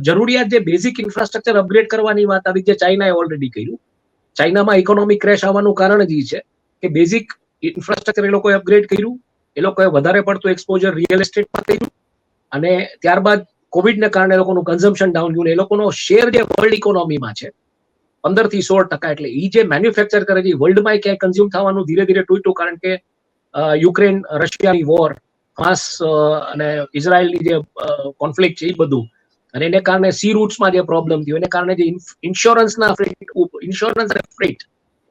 જરૂરિયાત જે બેઝિક ઇન્ફ્રાસ્ટ્રક્ચર અપગ્રેડ કરવાની વાત આવી, જે ચાઇનાએ ઓલરેડી કર્યું. ચાઇનામાં ઇકોનોમિક ક્રેશ આવવાનું કારણ જ છે કે બેઝિક ઇન્ફ્રાસ્ટ્રક્ચર એ લોકોએ અપગ્રેડ કર્યું, એ લોકોએ વધારે પડતું એક્સપોઝર રિયલ એસ્ટેટમાં કર્યું, અને ત્યારબાદ કોવિડને કારણે એ લોકોનું કન્ઝમ્પશન ડાઉન ગયું. એ લોકોનો શેર જે વર્લ્ડ ઇકોનોમીમાં છે 15 થી 16%, એટલે એ જે મેન્યુફેક્ચર કરે છે વર્લ્ડમાં ક્યાંય કન્ઝ્યુમ થવાનું ધીરે ધીરે તૂટ્યું, કારણ કે યુક્રેન રશિયાની વોર, હાસ અને ઇઝરાયલની જે કોન્ફ્લિક્ટ છે એ બધું, અને એને કારણે સી રૂટ્સમાં જે પ્રોબ્લેમ થયો, એને કારણે જે ઇન્સ્યોરન્સ અને ફ્રેટ,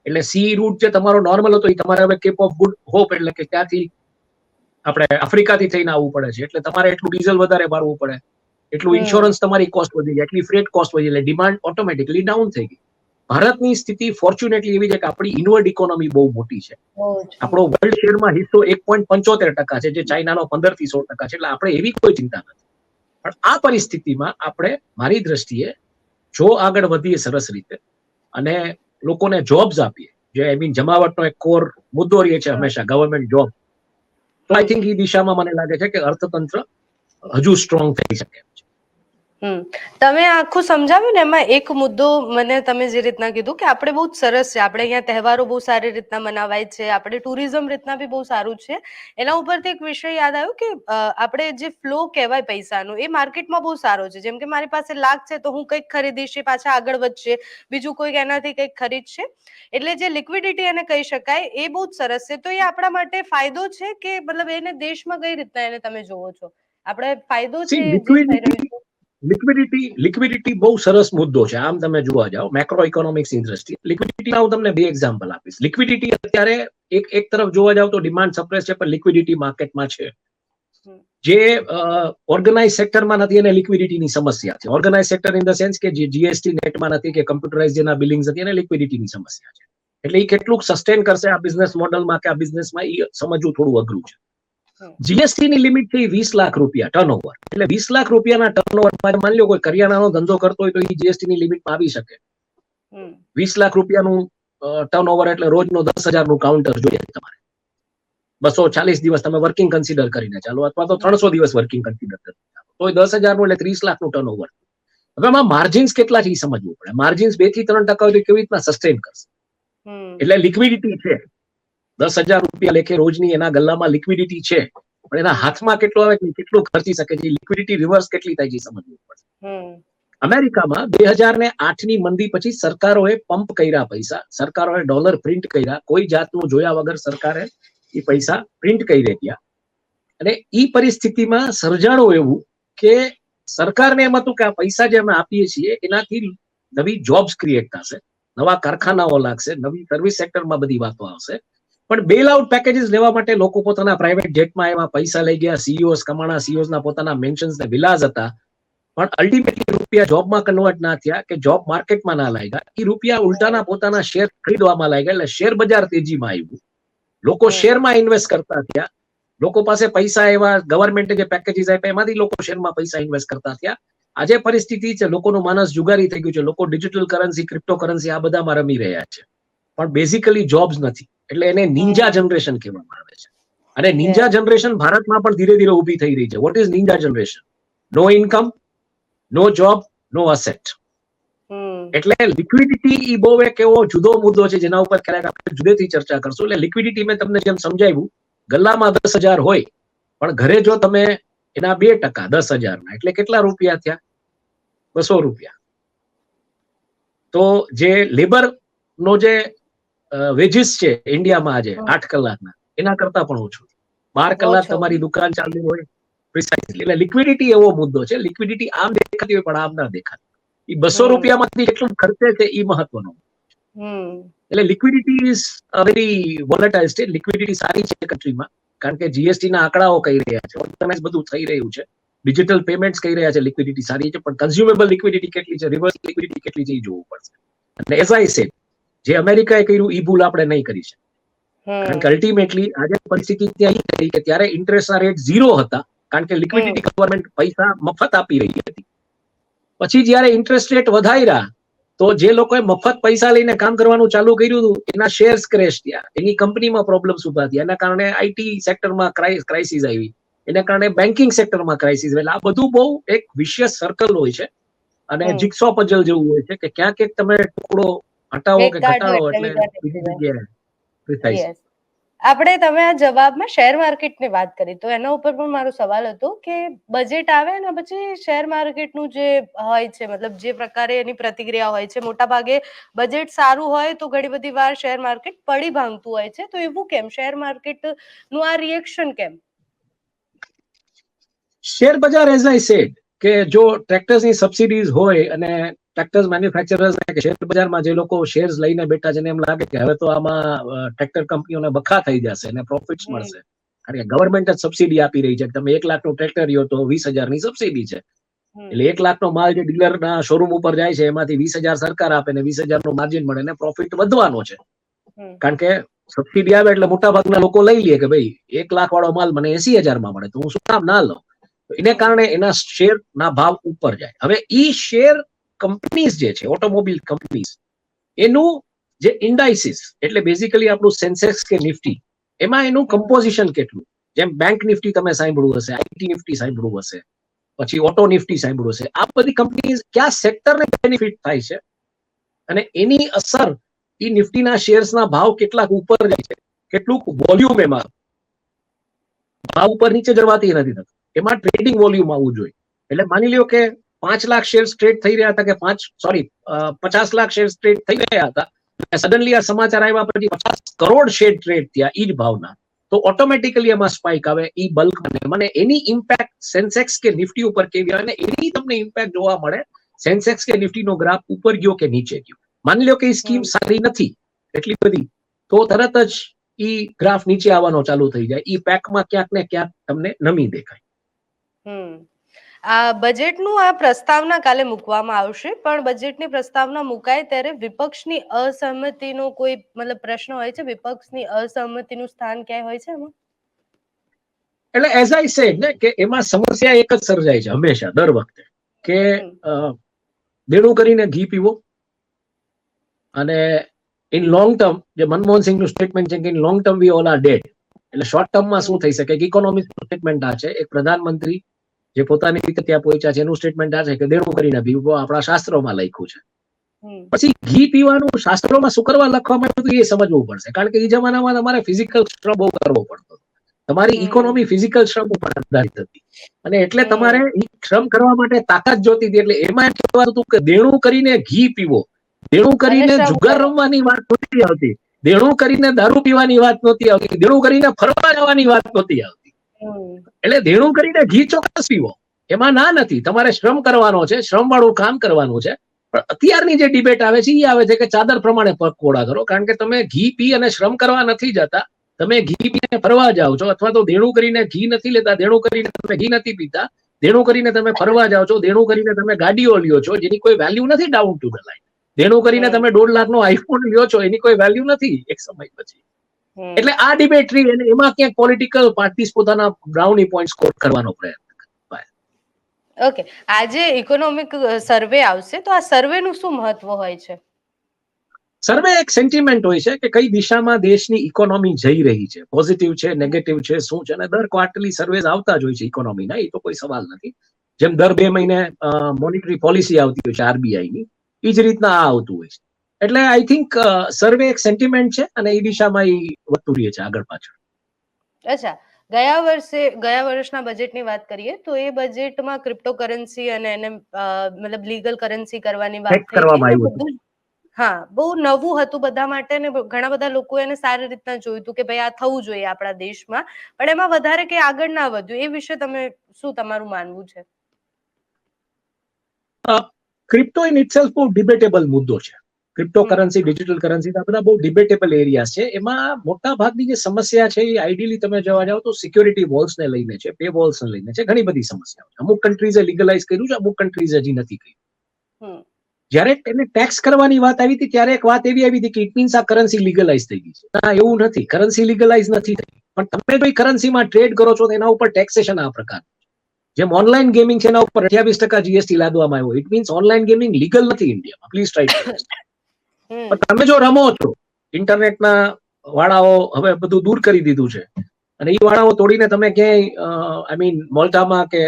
એટલે સી રૂટ જે તમારો નોર્મલ હતો એ તમારે હવે કેપ ઓફ ગુડ હોપ, એટલે કે ત્યાંથી આપણે આફ્રિકાથી થઈને આવવું પડે છે, એટલે તમારે એટલું ડીઝલ વધારે ભરવું પડે, એટલું ઇન્સ્યોરન્સ તમારી કોસ્ટ વધી જાય, એટલી ફ્રેટ કોસ્ટ વધી, એટલે ડિમાન્ડ ઓટોમેટિકલી ડાઉન થઈ ગઈ. ભારતની સ્થિતિ ફોર્ચ્યુનેટલી એવી છે કે આપણી ઇનવર્ડ ઇકોનોમી બહુ મોટી છે. આપણો વર્લ્ડ શેરમાં હિસ્સો 1.75% છે, જે ચાઇનાનો 15 થી 16% છે, એટલે આપણે એવી કોઈ ચિંતા નથી. પણ આ પરિસ્થિતિમાં આપણે, મારી દ્રષ્ટિએ, જો આગળ વધીએ સરસ રીતે અને લોકોને જોબ્સ આપીએ, જે આઈ મીન જમાવટનો એક કોર મુદ્દો રહે છે હંમેશા, ગવર્મેન્ટ જોબ, તો આઈ થિંક એ દિશામાં મને લાગે છે કે અર્થતંત્ર હજુ સ્ટ્રોંગ થઈ શકે છે. તમે આખું સમજાવ્યું ને, એમાં એક મુદ્દો મને તમે જે રીતના કીધું કે આપણે બહુ સરસ છે, આપણે અહીંયા તહેવારો બહુ સારી રીતના મનાવાય છે, આપણે ટુરિઝમ રીતના બી બહુ સારું છે. એના ઉપરથી એક વિષય યાદ આવ્યો કે આપણે જે ફ્લો કહેવાય પૈસાનો, એ માર્કેટમાં બહુ સારો છે. જેમ કે મારી પાસે લાખ છે તો હું કંઈક ખરીદીશ, એ પાછા આગળ વધશે, બીજું કોઈક એનાથી કંઈક ખરીદશે, એટલે જે લિક્વિડિટી એને કહી શકાય એ બહુ જ સરસ છે. તો એ આપણા માટે ફાયદો છે કે મતલબ એને દેશમાં કઈ રીતના એને તમે જોવો છો, આપણે ફાયદો છે? લિક્વિડિટી બહુ સરસ મુદ્દો છે. આમ તમે જોવા જાઓ મેક્રો ઇકોનોમિક્સની દ્રષ્ટિએ લિક્વિડિટીના હું તમને બે એક્ઝામ્પલ આપીશ. લિક્વિડિટી અત્યારે એક તરફ જોવા જાવ તો ડિમાન્ડ સપ્રેસ છે, પણ લિક્વિડિટી માર્કેટમાં છે. જે ઓર્ગેનાઇઝ સેક્ટરમાં નથી એને લિક્વિડિટીની સમસ્યા છે. Organise sector in the sense કે જે જીએસટી નેટમાં નથી, કે કમ્પ્યુટરાઇઝ જેના બિલિંગ્સ નથી, એને લિક્વિડિટીની સમસ્યા છે. એટલે એ કેટલુંક સસ્ટેન કરશે આ બિઝનેસ મોડલમાં કે આ બિઝનેસમાં, એ સમજવું થોડું અઘરું છે. જીએસટી ની લિમિટ છે 20 લાખ રૂપિયા ટર્નઓવર, એટલે 20 લાખ રૂપિયાના ટર્નઓવરમાં માની લો કોઈ કરિયાણાનો ધંધો કરતો હોય તો એ જીએસટી ની લિમિટમાં આવી શકે. 20 લાખ રૂપિયાનું ટર્નઓવર એટલે રોજનો 10,000 નું કાઉન્ટર જોઈએ તમારે. 240 દિવસ તમે વર્કિંગ કન્સિડર કરીને ચાલો, અથવા તો 300 દિવસ વર્કિંગ કન્સિડર કરીને ચાલો, તો 10,000 નું એટલે 30 લાખ નું ટર્નઓવર. હવે આમાં માર્જિન્સ કેટલા છે એ સમજવું પડે. માર્જિન્સ 2 થી 3% હોય તો કેવી રીતના સસ્ટેન કરશે? એટલે લિક્વિડિટી છે 10,000 રૂપિયા લેખે રોજની એના ગલ્લામાં લિક્વિડિટી છે, પણ એના હાથમાં કેટલો આવે, કેટલું ખર્ચી શકે છે, લિક્વિડિટી રિવર્સ કેટલી થાય છે સમજવું પડશે. અમેરિકામાં 2008 ની મંદી પછી સરકારોએ પંપ કર્યા પૈસા, સરકારોએ ડોલર પ્રિન્ટ કર્યા, કોઈ જાતનું જોયા વગર સરકારે એ પૈસા પ્રિન્ટ કરી રહ્યા, અને એ પરિસ્થિતિમાં સર્જાણું એવું કે સરકારને એમ હતું કે આ પૈસા જે અમે આપીએ છીએ એનાથી નવી જોબ્સ ક્રિએટ થશે, નવા કારખાનાઓ લાગશે, નવી સર્વિસ સેક્ટરમાં બધી વાતો આવશે. પણ બેલ આઉટ પેકેજીસ લેવા માટે લોકો પોતાના પ્રાઇવેટ જેટમાં એમાં પૈસા લઈ ગયા, સીઈઓસ કમાણા, સીઈઓસના પોતાના મેન્શન્સ ને વિલાસ હતા, પણ અલ્ટિમેટલી રૂપિયા જોબમાં કન્વર્ટ ના થયા, કે જોબ માર્કેટમાં ના લાગ્યા. એ રૂપિયા ઉલટાના પોતાના શેર ખરીદવામાં લાગ્યા, એટલે શેર બજાર તેજીમાં આવ્યું, લોકો શેરમાં ઇન્વેસ્ટ કરતા થયા, લોકો પાસે પૈસા એવા, ગવર્મેન્ટે જે પેકેજીસ આપ્યા એમાંથી લોકો શેરમાં પૈસા ઇન્વેસ્ટ કરતા થયા. આજે પરિસ્થિતિ છે, લોકોનું માનસ જુગારી થઈ ગયું છે, લોકો ડિજિટલ કરન્સી, ક્રિપ્ટો કરન્સી આ બધામાં રમી રહ્યા છે, પણ બેઝિકલી જોબ્સ નથી. એટલે એને નિંજા જનરેશન કહેવામાં આવે છે. અને નિંજા જનરેશન ભારતમાં પણ ધીરે ધીરે ઊભી થઈ રહી છે. What is ninja generation? No income, no job, no asset. એટલે લિક્વિડિટી એ બહુ એક એવો જુદો મુદ્દો છે જેના ઉપર ક્યારેક આપણે જુદેથી ચર્ચા કરશું. એટલે લિક્વિડિટી મેં તમને જેમ સમજાવ્યું, ગલ્લામાં 10,000 હોય, પણ ઘરે જો તમે એના 2% 10,000 એટલે કેટલા રૂપિયા થયા? 200 રૂપિયા. તો જે લેબર નો જે વેજીસ છે ઇન્ડિયામાં આજે 8 કલાકના, એના કરતા પણ ઓછું. 12 કલાક તમારી દુકાન ચાલુ હોય પ્રિસાઇઝલી. એટલે લિક્વિડિટી એવો મુદ્દો છે. લિક્વિડિટી આમ દેખાતી હોય પણ આમ ના દેખાતી. એ 200 રૂપિયામાંથી કેટલું ખર્ચે છે એ મહત્વનું. એટલે liquidity is a very volatile state. Liquidity સારી છે કન્ટ્રીમાં, કારણ કે જીએસટી ના આંકડાઓ કહી રહ્યા છે, ઓર્ગેનાઇઝ બધું થઈ રહ્યું છે, ડિજિટલ પેમેન્ટ્સ કહી રહ્યા છે, લિક્વિડિટી સારી છે, પણ કન્ઝ્યુમેબલ લિક્વિડિટી કેટલી છે, રિવર્સ લિક્વિડિટી કેટલી છે એ જોવું પડશે. અને એઝ આઈ સેડ, જે અમેરિકાએ કર્યું એ ભૂલ આપણે નહીં કરી શકીએ, કારણ કે અલ્ટિમેટલી આજે પરિસ્થિતિ ત્યાં થઈ કે ત્યારે ઇન્ટરેસ્ટના રેટ 0 હતા, કારણ કે લિક્વિડિટી ગવર્મેન્ટ પૈસા મફત આપી રહી હતી. પછી જયારે ઇન્ટરેસ્ટ રેટ વધાર્યા તો જે લોકોએ મફત પૈસા લઈને કામ કરવાનું ચાલુ કર્યું હતું એના શેર્સ ક્રેશ થયા, એની કંપનીમાં પ્રોબ્લેમ્સ ઉભા થયા, એના કારણે આઈટી સેક્ટરમાં ક્રાઇસિસ આવી, એના કારણે બેન્કિંગ સેક્ટરમાં ક્રાઇસિસ. એટલે આ બધું બહુ એક વિશિયસ સર્કલ હોય છે અને જિક્સો પઝલ જેવું હોય છે કે ક્યાંક એક તમે ટુકડો હટાવો કે ઘટાડો એટલે બીજી જગ્યાએ પ્રિસાઇઝ. આપણે તમે આ જવાબમાં શેર માર્કેટની વાત કરી તો એના ઉપર પણ મારો સવાલ હતો કે બજેટ આવે ને પછી શેર માર્કેટનું જે હોય છે, મતલબ જે પ્રકારે એની પ્રતિક્રિયા હોય છે, મોટા ભાગે બજેટ સારું હોય તો ઘણી બધી વાર શેર માર્કેટ પડી ભાંગતું હોય છે. તો એવું કેમ? શેર માર્કેટ નું આ રિએક્શન કેમ? શેર બજાર એઝ આઈ સેડ કે જો ટ્રેક્ટર્સની સબસિડીઝ હોય અને ટ્રેક્ટર્સ મેન્યુફેક્ચરર્સ કે શેર બજારમાં જે લોકો શેર્સ લઈને બેઠા છે ને એમ લાગે કે હવે તો આમાં ટ્રેક્ટર કંપનીઓને બખા થઈ જશે અને પ્રોફિટ્સ મળશે, કારણ કે ગવર્મેન્ટ જ સબસિડી આપી રહી છે. તમે 1 લાખનું ટ્રેક્ટર લ્યો તો 20,000ની સબસિડી છે, એટલે 1 લાખનો માલ જે ડીલરના શોરૂમ ઉપર જાય છે એમાંથી 20,000 સરકાર આપે ને 20,000નું માર્જિન મળે ને પ્રોફિટ વધવાનો છે, કારણ કે સબસિડી આવે એટલે મોટા ભાગના લોકો લઈ લે કે ભાઈ 1 લાખ વાળો માલ મને 80,000માં મળે તો હું શું કામ ના લઉં. એને કારણે એના શેરના ભાવ ઉપર જાય. હવે ઈ શેર કંપનીઝ જે છે, ઓટોમોબાઈલ કંપનીઝ, એનું જે ઇન્ડાઇસિસ એટલે બેઝિકલી આપણું સેન્સેક્સ કે નિફ્ટી, એમાં એનું કમ્પોઝિશન કેટલું, જેમ બેંક નિફ્ટી તમે સાંભળ્યું હશે, આઈટી નિફ્ટી સાંભળ્યું હશે, પછી ઓટો નિફ્ટી સાંભળ્યું હશે, આ બધી કંપનીઝ કયા સેક્ટરને બેનિફિટ થાય છે અને એની અસર ઈ નિફ્ટીના શેર્સના ભાવ કેટલાક ઉપર જાય છે, કેટલુંક વોલ્યુમ એમાં ભાવ ઉપર નીચે જવાતી નથી થતું, એમાં ટ્રેડિંગ વોલ્યુમ આવવું જોઈએ. એટલે માની લ્યો કે 5 લાખ શેર ટ્રેડ થઈ રહ્યા હતા કે 50 લાખ શેર ટ્રેડ થઈ રહ્યા હતા, સડનલી આ સમાચાર આવ્યા પછી 50 કરોડ શેર ટ્રેડ થયા ઈ જ ભાવના, તો ઓટોમેટિકલી એમાં સ્પાઇક આવે, ઈ બલ્ક મને એની ઇમ્પેક્ટ સેન્સેક્સ કે નિફ્ટી ઉપર કેવી આવે ને એની તમને ઇમ્પેક્ટ જોવા મળે સેન્સેક્સ કે નિફ્ટીનો ગ્રાફ ઉપર ગયો કે નીચે ગયો. માની લો કે ઈ સ્કીમ સારી નથી એટલી બધી, તો તરત જ ઈ ગ્રાફ નીચે આવવાનો ચાલુ થઈ જાય, ઈ પેકમાં ક્યાંક ને ક્યાંક તમને નમી દેખાય. આ બજેટનું આ પ્રસ્તાવના કાલે મૂકવામાં આવશે, પણ બજેટની પ્રસ્તાવના મુકાય ત્યારે વિપક્ષની અસહમતિનો કોઈ મતલબ પ્રશ્ન હોય છે? વિપક્ષની અસહમતિનું સ્થાન ક્યાંય હોય છે એમાં? એટલે એઝ આઈ સેડ ને કે એમાં સમસ્યા એક જ સર્જાય છે હંમેશા દર વખતે કે દેણું કરીને ઘી પીવો, અને ઇન લોંગ ટર્મ જે મનમોહન સિંહનું સ્ટેટમેન્ટ છે કે in long term we all are dead, એટલે શોર્ટ ટર્મમાં શું થઈ શકે કે ઇકોનોમિક્સનું સ્ટેટમેન્ટ આ છે, એક પ્રધાનમંત્રી જે પોતાની રીતે ત્યાં પહોંચ્યા છે એનું સ્ટેટમેન્ટ આ છે કે દેણું કરીને પીવો, આપણા શાસ્ત્રોમાં લખ્યું છે. પછી ઘી પીવાનું શાસ્ત્રોમાં શું કરવા લખવામાં આવ્યું એ સમજવું પડશે, કારણ કે એ જમાનામાં તમારે ફિઝિકલ શ્રમ બહુ કરવો પડતો, તમારી ઇકોનોમી ફિઝિકલ શ્રમ ઉપર આધારિત હતી, અને એટલે તમારે શ્રમ કરવા માટે તાકાત જોતી હતી. એટલે એમાં કહેવાતું હતું કે દેણું કરીને ઘી પીવો, દેણું કરીને જુગાર રમવાની વાત નહોતી આવતી, દેણું કરીને દારૂ પીવાની વાત નહોતી આવતી, દેણું કરીને ફરવા જવાની વાત નહોતી આવતી. એટલે દેણું કરીને ઘી ચોક્કસ પીવો, એમાં ના નથી, તમારે શ્રમ કરવાનો છે, શ્રમ વાળું કામ કરવાનું છે. પણ અત્યારની જે ડિબેટ આવે છે એ આવે છે કે ચાદર પ્રમાણે પગ કોડા કરો, કારણ કે તમે ઘી પી અને શ્રમ કરવા નથી જતા, તમે ઘી પીને ફરવા જાઓ છો, અથવા તો દેણું કરીને ઘી નથી લેતા, દેણું કરીને તમે ઘી નથી પીતા, દેણું કરીને તમે ફરવા જાઓ છો, દેણું કરીને તમે ગાડીઓ લ્યો છો જેની કોઈ વેલ્યુ નથી ડાઉન ટુ ધ લાઈન, દેણું કરીને તમે 1.5 લાખનો આઈફોન લ્યો છો એની કોઈ વેલ્યુ નથી એક સમય પછી. એટલે આ ડિબેટ રહી અને એમાં ક્યાંક પોલિટિકલ પાર્ટીઝ પોતાના બ્રાઉની પોઈન્ટ સ્કોર કરવાનો પ્રયત્ન. ઓકે, આજે ઇકોનોમિક સર્વે આવશે તો આ સર્વેનું શું મહત્વ હોય છે? સર્વે એક સેન્ટિમેન્ટ હોય છે કે કઈ દિશામાં દેશની ઇકોનોમી જઈ રહી છે, પોઝિટિવ છે, નેગેટિવ છે, શું છે, અને દર ક્વાર્ટરલી સર્વેઝ આવતા જ હોય છે ઇકોનોમીના, એ તો કોઈ સવાલ નથી. જેમ દર 2 મહિને મોનિટરી પોલિસી આવતી હોય છે આરબીઆઈની, એ જ રીતના આ આવતું હોય છે. એટલે આઈ થિંક સર્વે એક સેન્ટિમેન્ટ છે અને એ દિશામાં એ વધતું રહે છે આગળ પાછળ. અચ્છા, ગયા વર્ષના બજેટની વાત કરીએ તો એ બજેટમાં ક્રિપ્ટોકરન્સી અને એને મતલબ લીગલ કરન્સી કરવાની વાત થઈ હતી. હા, બહુ નવું હતું બધા માટે ને ઘણા બધા લોકો એને સારી રીતના જોયું હતું કે ભાઈ આ થવું જોઈએ આપણા દેશમાં, પણ એમાં વધારે કઈ આગળ ના વધ્યું. એ વિશે શું તમારું માનવું છે? ક્રિપ્ટો ઇન ઇટસેલ્ફ બહુ ડિબેટેબલ મુદ્દો છે. ક્રિપ્ટો કરન્સી, ડિજિટલ કરન્સી, આ બધા બહુ ડિબેટેબલ એરિયા છે. એમાં મોટા ભાગની જે સમસ્યા છે એ આઈડિયલી તમે જોવા જાઓ તો સિક્યોરિટી વોલ્સને લઈને છે, પે વોલ્સને લઈને છે, ઘણી બધી સમસ્યાઓ છે. અમુક કન્ટ્રીઝે લીગલાઇઝ કર્યું છે, અમુક કન્ટ્રીઝ હજી નથી કર્યું. જ્યારે એને ટેક્સ કરવાની વાત આવી હતી ત્યારે એક વાત એવી આવી હતી કે ઇટ મીન્સ આ કરન્સી લીગલાઇઝ થઈ ગઈ છે. ના, એવું નથી, કરન્સી લીગલાઇઝ નથી થઈ, પણ તમે કોઈ કરન્સીમાં ટ્રેડ કરો છો તો એના ઉપર ટેક્સેશન આ પ્રકાર. જેમ ઓનલાઈન ગેમિંગ છે એના ઉપર 28% જીએસટી લાદવામાં આવ્યો. It means online gaming legal નથી ઇન્ડિયામાં. Please try to understand. પણ તમે જો રમો છો, ઇન્ટરનેટના વાળાઓ હવે બધું દૂર કરી દીધું છે અને એ વાળાઓ તોડીને તમે ક્યાંય આઈ મીન મોલ્ટામાં કે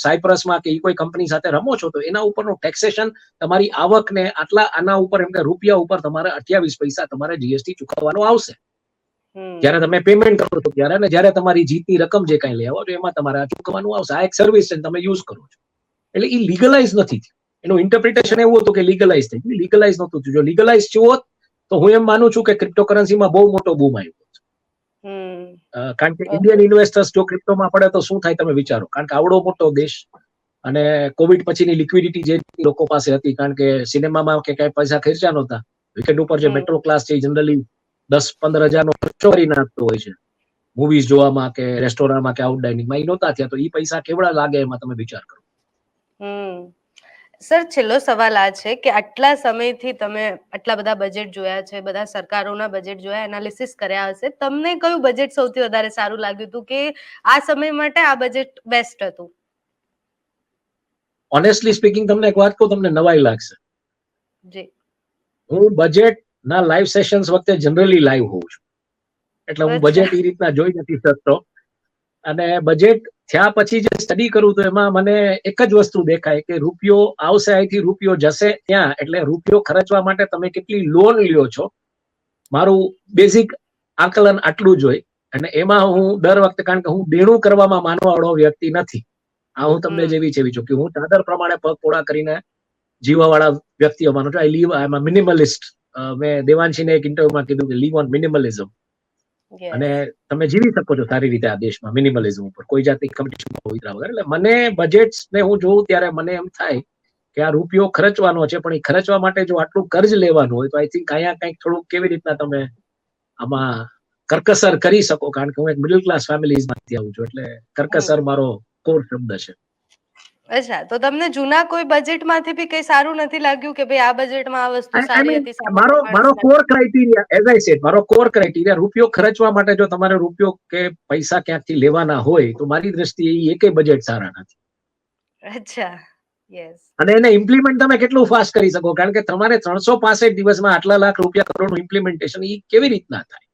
સાયપ્રસમાં કે કોઈ કંપની સાથે રમો છો તો એના ઉપરનું ટેક્સેશન તમારી આવકને આના ઉપર એમ કે રૂપિયા ઉપર તમારે 28 પૈસા તમારે જીએસટી ચૂકવવાનું આવશે જ્યારે તમે પેમેન્ટ કરો છો ત્યારે, અને જ્યારે તમારી જીતની રકમ જે કઈ લેવો છો એમાં તમારે ચૂકવવાનું આવશે. આ એક સર્વિસ છે તમે યુઝ કરો છો, એટલે એ લીગલાઇઝ નથી થયું. એનું ઇન્ટરપ્રિટેશન એવું હતું કે લીગલાઇઝ થઈ ગયું. લીગલાઇઝ નહોતું થયું. જો લીગલાઇઝ થયું હોત તો હું એમ માનું છું કે ક્રિપ્ટોકરન્સીમાં બહુ મોટો બૂમ આવ્યો. કારણ કે ઇન્ડિયન ઇન્વેસ્ટર્સ જો ક્રિપ્ટોમાં પડે તો શું થાય તમે વિચારો. કારણ કે આવડો મોટો દેશ અને કોવિડ પછીની લિક્વિડિટી જે લોકો પાસે હતી, કારણ કે સિનેમામાં કે કઈ પૈસા ખર્ચા નહોતા. વીકેન્ડ ઉપર જે મેટ્રો ક્લાસ છે જનરલી 10-15 હજારનો ખર્ચો કરી નાખતો હોય છે મૂવીઝ જોવામાં કે રેસ્ટોરન્ટમાં કે આઉટ ડાઇનિંગમાં. એ નહોતા થયા તો એ પૈસા કેવડા લાગે એમાં તમે વિચાર કરો. સર, છેલ્લો સવાલ આ છે કે આટલા સમયથી તમે આટલા બધા બજેટ જોયા છે, બધા સરકારોના બજેટ જોયા, એનાલિસિસ કર્યા હશે, તમને કયું બજેટ સૌથી વધારે સારું લાગ્યું હતું કે આ સમય માટે આ બજેટ બેસ્ટ હતું? ઓનેસ્ટલી સ્પીકિંગ તમને એક વાત કહું, તમને નવાઈ લાગશે. જી. હું બજેટના લાઈવ સેશન્સ વખતે જનરલી લાઈવ હોઉં છું, એટલે હું બજેટ એ રીતના જોઈ નથી શકતો. અને બજેટ થયા પછી જે સ્ટડી કરું તો એમાં મને એક જ વસ્તુ દેખાય કે રૂપિયો આવશે અહીંથી, રૂપિયો જશે ત્યાં. એટલે રૂપિયો ખર્ચવા માટે તમે કેટલી લોન લ્યો છો, મારું બેઝિક આકલન આટલું જ હોય. અને એમાં હું દર વખતે, કારણ કે હું દેણું કરવામાં માનવા વાળો વ્યક્તિ નથી, આ હું તમને જેવી છે એવી છું કે હું ચાદર પ્રમાણે પગ પોળા કરીને જીવવા વાળા વ્યક્તિઓ માનું છું. આઈ લીવ, આઈ એમ અ મિનિમલિસ્ટ. મેં દેવાંશીને એક ઇન્ટરવ્યુમાં કીધું કે લીવ ઓન મિનિમલિઝમ. અને તમે જીવી શકો છો સારી રીતે આ દેશમાં મિનિમલિઝમ ઉપર, કોઈ જાતની કોમ્પિટિશન વગર. એટલે મને બજેટ્સ ને હું જોઉં ત્યારે મને એમ થાય કે આ રૂપિયો ખર્ચવાનો છે, પણ એ ખર્ચવા માટે જો આટલું કર્જ લેવાનું હોય તો આઈ થિંક અહીંયા કંઈક થોડુંક કેવી રીતના તમે આમાં કરકસર કરી શકો. કારણ કે હું એક મિડલ ક્લાસ ફેમિલીઝમાંથી આવું છું, એટલે કરકસર મારો કોર શબ્દ છે. અચ્છા, તો તમને જૂના કોઈ બજેટમાંથી બી કઈ સારું નથી લાગ્યું કે ભાઈ આ બજેટમાં આ વસ્તુ સારી હતી? મારો core criteria, as I said, મારો કોર ક્રાઇટેરિયા રૂપિયો ખર્ચવા માટે જો તમારે રૂપિયો કે પૈસા ક્યાંકથી લેવાના હોય તો મારી દ્રષ્ટિએ એકેય બજેટ સારા નથી. અચ્છા, યસ. અને એને ઇમ્પ્લિમેન્ટ તમે કેટલું ફાસ્ટ કરી શકો, કારણ કે તમારે 365 દિવસમાં આટલા લાખ રૂપિયા કરોડનું ઇમ્પ્લિમેન્ટેશન એ કેવી રીતના થાય?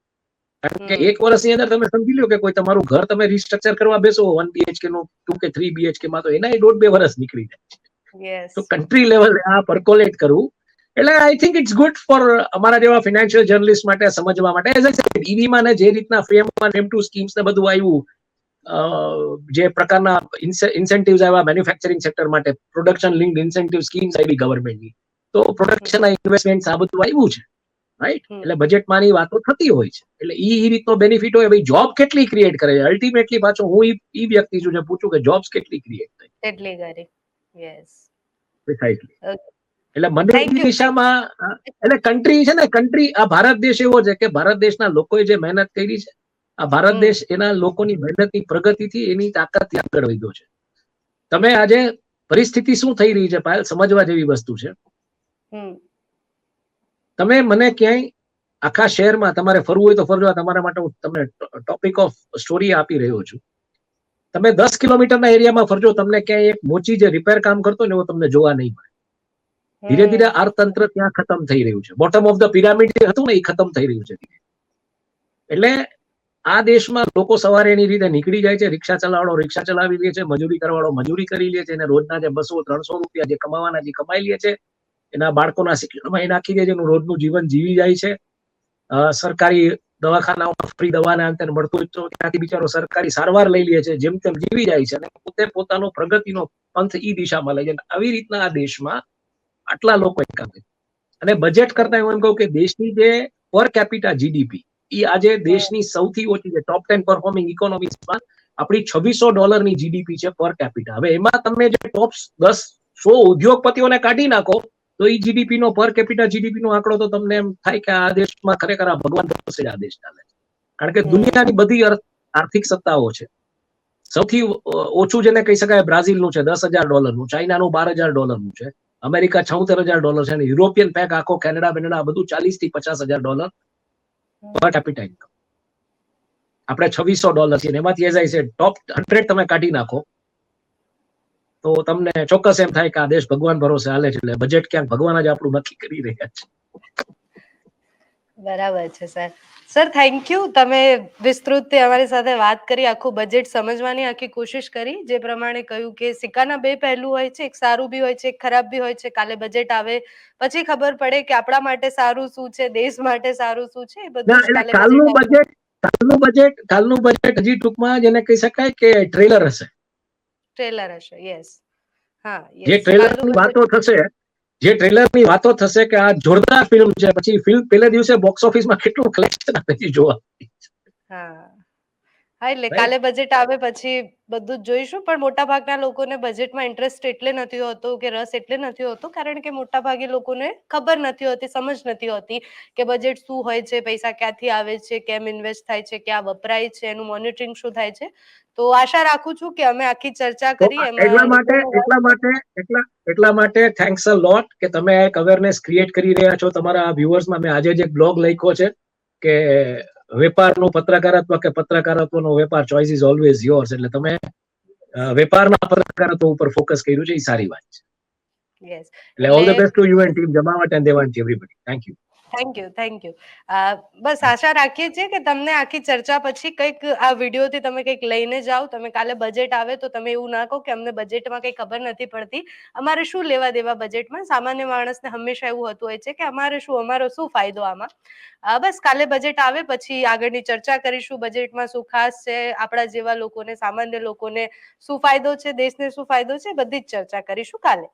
કારણ કે એક વર્ષની અંદર તમે સમજી લો કે કોઈ તમારું ઘર તમે રિસ્ટ્રક્ચર કરવા બેસો 1 BHK નું 2 કે 3 BHK માં, તો એના 1.5-2 વર્ષ નીકળી જાય. તો કન્ટ્રી લેવલ આ પરકોલેટ કરવું, એટલે I think it's good for અમારા જેવા ફિનાન્શિયલ જર્નલિસ્ટ માટે સમજવા માટે. એઝ આઈ સેડ, ઈવીમાં ને જે રીતના ફેમ 1 ફેમ 2 સ્કીમ્સ ને બધું આવ્યું, જે પ્રકારના ઇન્સેન્ટિવ્સ આવ્યા મેન્યુફેક્ચરિંગ સેક્ટર માટે, પ્રોડક્શન લિંક્ડ ઇન્સેન્ટિવ સ્કીમ્સ આવી ગવર્મેન્ટની, તો પ્રોડક્શન ઇન્વેસ્ટમેન્ટ આ બધું આવ્યું છે, રાઈટ? એટલે બજેટમાંની વાતો થતી હોય છે. એટલે એ રીતનો બેનિફિટ હોય. ભાઈ જોબ કેટલી ક્રિએટ કરે છે, અલ્ટિમેટલી પાછો હું એ વ્યક્તિ છું જે પૂછું કે જોબ્સ કેટલી ક્રિએટ થઈ, કેટલી કરી. યસ, પ્રિસાઇઝલી. એટલે મને એ દિશામાં, એટલે કન્ટ્રી છે ને, કન્ટ્રી આ ભારત દેશ એવો છે કે ભારત દેશના લોકોએ જે મહેનત કરી છે, આ ભારત દેશ એના લોકોની મહેનતની પ્રગતિથી, એની તાકાતથી આગળ વધ્યો છે. તમે આજે પરિસ્થિતિ શું થઈ રહી છે પાયલ, સમજવા જેવી વસ્તુ છે. તમે મને ક્યાંય આખા શહેરમાં તમારે ફરવું હોય તો ફરજો, તમારા માટે હું તમને ટોપિક ઓફ સ્ટોરી આપી રહ્યો છું. તમે 10 કિલોમીટરના એરિયામાં ફરજો, તમને ક્યાંય એક મોચી જે રિપેર કામ કરતો ને એવો તમને જોવા નહીં મળે. ધીરે ધીરે અર્થતંત્ર ત્યાં ખતમ થઈ રહ્યું છે. બોટમ ઓફ ધ પિરામિડ જે હતું ને એ ખતમ થઈ રહ્યું છે. એટલે આ દેશમાં લોકો સવારે એની રીતે નીકળી જાય છે, રિક્ષા ચલાવવાનો રિક્ષા ચલાવી લે છે, મજૂરી કરવાળો મજૂરી કરી લે છે, અને રોજના જે 200-300 રૂપિયા જે કમાવાના જે કમાઈ લે છે, એના બાળકોના શિક્ષણમાં એ નાખી દે છે, એનું રોજનું જીવન જીવી જાય છે. સરકારી દવાખાનાઓમાં ફ્રી દવાના અંતે મળતું હોય તો ત્યાંથી બિચારો સરકારી સારવાર લઈ લે છે, જેમ તેમ જીવી જાય છે, અને પોતે પોતાનો પ્રગતિનો પંથ ઈ દિશામાં લઈ જાય. આવી રીતના આ દેશમાં આટલા લોકો કામ કરે. અને બજેટ કરતા હું એમ કહું કે દેશની જે પર કેપિટા જીડીપી એ આજે દેશની સૌથી ઓછી છે. ટોપ 10 પરફોર્મિંગ ઇકોનોમીઝમાં આપણી $2600 જીડીપી છે પર કેપિટા. હવે એમાં તમે જે ટોપ 10-100 ઉદ્યોગપતિઓને કાઢી નાખો તો એ જીડીપી નો પર કેપિટા જીડીપી નો આંકડો તો તમને એમ થાય કે આ દેશમાં ખરેખર આ ભગવાન પાસે આ દેશ ચાલે છે. કારણ કે દુનિયાની બધી આર્થિક સત્તાઓ છે, સૌથી ઓછું જેને કહી શકાય બ્રાઝિલનું છે $10,000, ચાઇનાનું $12,000 છે, અમેરિકા $76,000 છે, અને યુરોપિયન પેક આખો કેનેડા બેનેડા બધું $40,000-50,000 પર કેપિટા ઇન્કમ. આપણે $2600 છે, એમાંથી એઝ આઈ સેડ ટોપ 100 તમે કાઢી નાખો તો તમને ચોક્કસ એમ થાય કે આ દેશ ભગવાન ભરોસે હાલે છે, એટલે બજેટ ક્યાંક ભગવાન જ આપણું નક્કી કરી રહ્યા છે. બરાબર છે સર. સર થેન્ક યુ, તમે વિસ્તૃત અમારી સાથે વાત કરી, આખું બજેટ સમજવાની આખી કોશિશ કરી. જે પ્રમાણે કહ્યું કે સિક્કાના બે પહેલું હોય છે, એક સારું બી હોય છે, એક ખરાબ બી હોય છે. કાલે બજેટ આવે પછી ખબર પડે કે આપણા માટે સારું શું છે, દેશ માટે સારું શું છે, એ બધું જ કાલે કાલનું બજેટ હજી ટૂંકમાં જેને કહી શકાય કે ટ્રેલર હશે. ટ્રેલર હશે. યસ. હા, જે યસ. કાલનું ટ્રેલરની બજેટ વાતો થશે, જે ટ્રેલરની વાતો થશે કે આ જોરદાર ફિલ્મ છે, પછી ફિલ્મ પહેલા દિવસે બોક્સ ઓફિસમાં કેટલું કલેક્શન આપે છે જોવા. હા. હા, એટલે રાઈટ. કાલે બજેટ આવે પછી બધું જ જોઈશું. પણ મોટા ભાગના લોકોને બજેટમાં ઇન્ટરેસ્ટ એટલે નથી હોતો કે રસ એટલે નથી હોતો, કારણ કે મોટા ભાગે લોકોને ખબર નથી હોતી, સમજ નથી હોતી કે બજેટ શું હોય છે, પૈસા ક્યાંથી આવે છે, કેમ ઇન્વેસ્ટ થાય છે, ક્યાં વપરાય છે, એનું મોનિટરિંગ શું થાય છે. તો આશા રાખું છું કે અમે આખી ચર્ચા તો કરી એટલા એમાં માટે લોકોનો એટલા રસ. માટે એટલા એટલા માટે થેન્ક્સ અ લોટ કે તમે એક અવેરનેસ ક્રિએટ કરી રહ્યા છો તમારા વ્યુઅર્સમાં. મેં આજે જ એક બ્લોગ લખ્યો છે કે વેપારનું પત્રકારત્વ કે પત્રકારત્વનો વેપાર, ચોઇસ ઇઝ ઓલવેઝ યોર્સ. એટલે તમે વેપારના પત્રકારત્વ ઉપર ફોકસ કર્યું છે, એ સારી વાત છે. યસ. એટલે ઓલ એટલે the best to you and team Jamawat and Devanshi, everybody. Thank you. Thank you, thank you. બસ આશા રાખીએ છીએ કે તમને આખી ચર્ચા પછી કંઈક આ વિડીયોથી તમે કંઈક લઈને જાઓ. તમે કાલે બજેટ આવે તો તમે એવું ના કહો કે અમને બજેટમાં કંઈ ખબર નથી પડતી, અમારે શું લેવા દેવા બજેટમાં. સામાન્ય માણસને હંમેશા એવું હોતું હોય છે કે અમારે શું, અમારો શું ફાયદો આમાં. બસ કાલે બજેટ આવે પછી આગળની ચર્ચા કરીશું. બજેટમાં શું ખાસ છે, આપણા જેવા લોકોને, સામાન્ય લોકોને શું ફાયદો છે, દેશને શું ફાયદો છે, બધી જ ચર્ચા કરીશું કાલે.